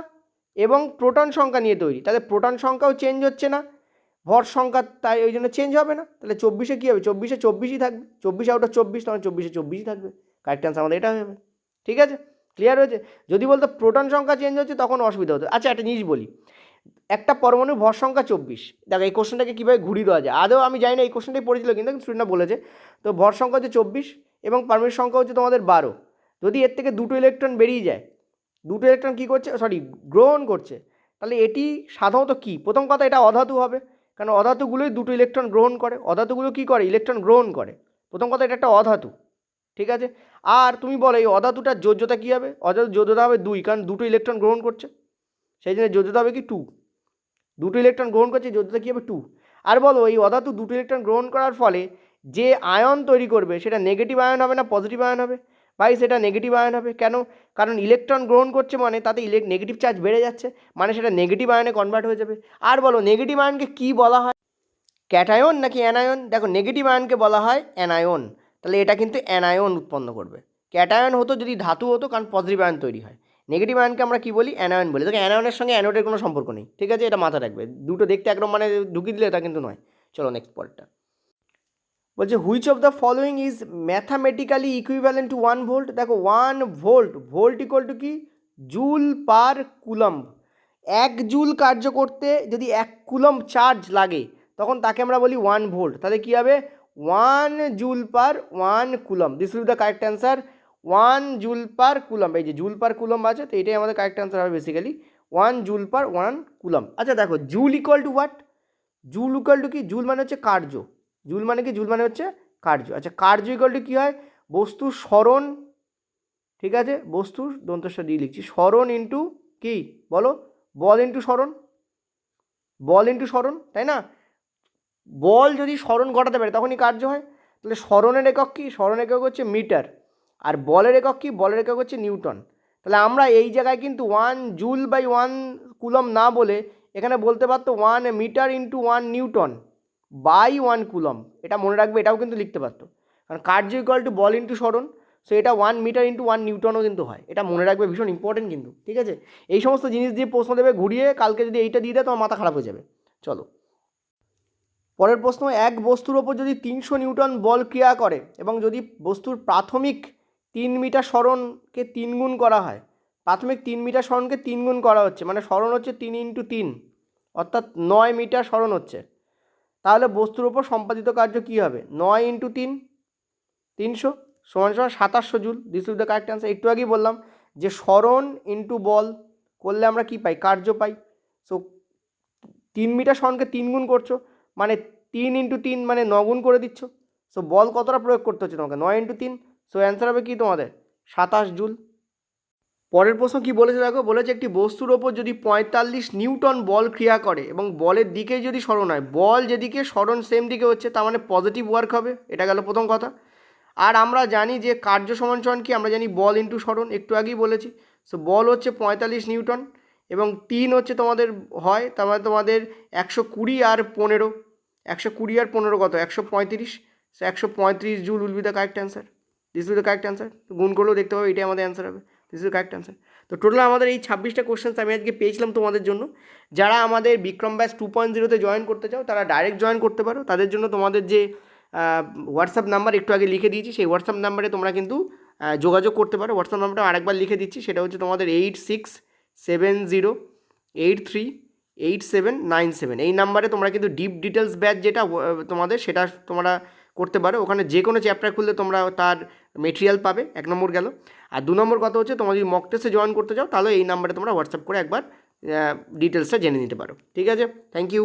এবং প্রোটন সংখ্যা নিয়ে তৈরি, তাহলে প্রোটন সংখ্যাও চেঞ্জ হচ্ছে না, ভর সংখ্যা তাই ওই জন্য চেঞ্জ হবে না, তাহলে 24-এ কী হবে, 24-এ 24ই থাকবে, 24 তখন 24-এ 24ই থাকবে, কারেক্ট অ্যান্সার আমাদের এটা হবে, ঠিক আছে। ক্লিয়ার হয়েছে? যদি বলতো প্রোটন সংখ্যা চেঞ্জ হচ্ছে তখন অসুবিধা হতো। আচ্ছা একটা জিনিস বলি, একটা পরমাণু ভর সংখ্যা 24, দেখো এই কোশ্চেনটাকে কীভাবে ঘুরিয়ে দেওয়া যায়, আদৌ আমি জানি না এই কোশ্চেনটাই পড়েছিল কিন্তু স্টুডেন্টরা বলেছে। তো ভর সংখ্যা হচ্ছে 24 এবং পারমাণবিক সংখ্যা হচ্ছে তোমাদের 12, যদি এর থেকে দুটো ইলেকট্রন বেরিয়ে যায়, দুটো ইলেকট্রন কী করছে, গ্রহণ করছে, তাহলে এটি সাধারণত কী, প্রথম কথা এটা অধাতু হবে, কারণ অধাতুগুলোই দুটো ইলেকট্রন গ্রহণ করে, অধাতুগুলো কী করে, ইলেকট্রন গ্রহণ করে, প্রথম কথা এটা একটা অধাতু, ঠিক আছে। আর তুমি বলো এই অধাতুটার যোজ্যতা কী হবে, অধাতুর যোজ্যতা হবে 2, কারণ দুটো ইলেকট্রন গ্রহণ করছে, সেই জন্য যোজ্যতা হবে কি 2, দুটো ইলেকট্রন গ্রহণ করছে, যোজ্যতা কী হবে 2। আর বলো এই অধাতু দুটো ইলেকট্রন গ্রহণ করার ফলে যে আয়ন তৈরি করবে সেটা নেগেটিভ আয়ন হবে না পজিটিভ আয়ন হবে? ভাই সেটা নেগেটিভ আয়ন হবে, কেন, কারণ ইলেকট্রন গ্রহণ করছে মানে তাতে নেগেটিভ চার্জ বেড়ে যাচ্ছে, মানে সেটা নেগেটিভ আয়নে কনভার্ট হয়ে যাবে। আর বলো নেগেটিভ আয়নকে কী বলা হয়, ক্যাটায়ন নাকি অ্যানায়ন? দেখো নেগেটিভ আয়নকে বলা হয় অ্যানায়ন, তাহলে এটা কিন্তু অ্যানায়ন উৎপন্ন করবে, ক্যাটায়ন হতো যদি ধাতু হতো, কারণ পজিটিভ আয়ন তৈরি হয়। নেগেটিভ আয়নকে আমরা কি বলি? অ্যানায়ন বলি। দেখো অ্যানায়নের সঙ্গে অ্যানোডের কোনো সম্পর্ক নেই, ঠিক আছে? এটা মাথায় রাখবে, দুটো দেখতে একদম মানে ঢুকিয়ে দিলে এটা কিন্তু নয়। চলো নেক্সট পরেরটা বলছে which of the following is mathematically equivalent to 1 volt. দেখো 1 ভোল্ট, ভোল্ট ইকুয়াল টু কি? Joule per coulomb. 1 জুল কার্য করতে যদি 1 কুলম্ব চার্জ লাগে তখন তাকে আমরা বলি 1 ভোল্ট। তাহলে কী হবে? 1 joule per 1 coulomb. This will be the correct answer. 1 joule per coulomb, এই যে জুল পার কুলম্ব আছে, তো এটাই আমাদের কারেক্ট অ্যান্সার হবে বেসিক্যালি 1 জুল পার 1 কুলম্ব। আচ্ছা দেখো joule equal to what? Joule equal to কি? জুল মানে হচ্ছে কার্য। জুল মানে কি? জুল মানে হচ্ছে কার্য। আচ্ছা কার্য ইকুয়াল টু কী হয়? বস্তুর সরণ, ঠিক আছে? বস্তুর দন্তস্ব দিয়ে লিখছি, সরণ ইন্টু কি বলো? বল ইন্টু সরণ, বল ইন্টু সরণ, তাই না? বল যদি সরণ ঘটাতে পারে তখনই কার্য হয়। তাহলে সরণের একক কি? সরণ একক হচ্ছে মিটার। আর বলের একক কি? বলের একক হচ্ছে নিউটন। তাহলে আমরা এই জায়গায় কিন্তু 1 জুল/1 কুলম্ব না বলে এখানে বলতে পারতো 1 metre into 1 newton by 1 coulomb. এটা মনে রাখবে, এটাও কিন্তু লিখতে পারতো, কারণ কার্য ইকুয়াল টু বল ইন্টু সরণ। সো এটা 1 মিটার ইন্টু 1 নিউটনও কিন্তু হয়। এটা মনে রাখবে, ভীষণ ইম্পর্টেন্ট কিন্তু, ঠিক আছে? এই সমস্ত জিনিস দিয়ে প্রশ্ন দেবে ঘুরিয়ে, কালকে যদি এইটা দিয়ে দেয় তোমার মাথা খারাপ হয়ে যাবে। চলো পরের প্রশ্ন, এক বস্তুর ওপর যদি 300 নিউটন বল ক্রিয়া করে এবং যদি বস্তুর প্রাথমিক 3 মিটার সরণকে 3 গুণ করা হয়, প্রাথমিক 3 মিটার সরণকে 3 গুণ করা হচ্ছে, মানে সরণ হচ্ছে 3 × 3, অর্থাৎ 9 মিটার সরণ হচ্ছে, তাহলে বস্তুর ওপর সম্পাদিত কার্য কী হবে? 9 × 3 300 সমান সমান 2700 joule. This is the correct answer. একটু আগেই বললাম যে সরণ ইন্টু বল করলে আমরা কি পাই? কার্য পাই। সো 3 মিটার সরণকে 3 গুণ করছো, মানে 3 × 3 মানে 9 গুণ করে দিচ্ছ। সো বল কতটা প্রয়োগ করতে হচ্ছে তোমাকে? 9 × 3। সো অ্যান্সার হবে কি তোমাদের? 27 জুল। পরের প্রশ্ন কি বলেছে দেখো, বলেছে একটি বস্তুর ওপর যদি 45 নিউটন বল ক্রিয়া করে এবং বলের দিকে যদি সরণ হয়, বল যেদিকে সরণ সেম দিকে হচ্ছে, তার মানে পজিটিভ ওয়ার্ক হবে। এটা গেল প্রথম কথা। আর আমরা জানি যে কার্য সমান সমান কি? আমরা জানি বল ইন্টু সরণ, একটু আগেই বলেছি। সো বল হচ্ছে 45 নিউটন এবং 3 হচ্ছে তোমাদের হয়, তার মানে তোমাদের 120 আর 15, 120 আর 15 কত? 135। So 135 joule will be the correct answer. This will the correct answer. গুণ করলেও দেখতে পাবে এটাই আমাদের অ্যান্সার হবে। This is correct answer. তো টোটাল আমাদের এই 26টা কোশ্চেন্স আমি আজকে পেয়েছিলাম তোমাদের জন্য। যারা আমাদের বিক্রম ব্যাচ 2.0-তে জয়েন করতে চাও তারা ডাইরেক্ট জয়েন করতে পারো। তাদের জন্য তোমাদের যে হোয়াটসঅ্যাপ নাম্বার একটু আগে লিখে দিয়েছি, সেই হোয়াটসঅ্যাপ নাম্বারে তোমরা কিন্তু যোগাযোগ করতে পারো। হোয়াটসঅ্যাপ নাম্বারটা আরেকবার লিখে দিচ্ছি, সেটা হচ্ছে তোমাদের 8670838797। এই নাম্বারে তোমরা কিন্তু ডিপ ডিটেলস ব্যাচ যেটা তোমাদের, সেটা তোমরা করতে পারো। ওখানে যে কোনো চ্যাপ্টার খুললে তোমরা তার মেটেরিয়াল পাবে, 1 নম্বর গেল। আর 2 নম্বর কথা হচ্ছে তোমরা যদি মক টেস্টে জয়েন করতে চাও তাহলে এই নাম্বারে তোমরা হোয়াটসঅ্যাপ করে একবার ডিটেলসটা জেনে নিতে পারো। ঠিক আছে, থ্যাংক ইউ।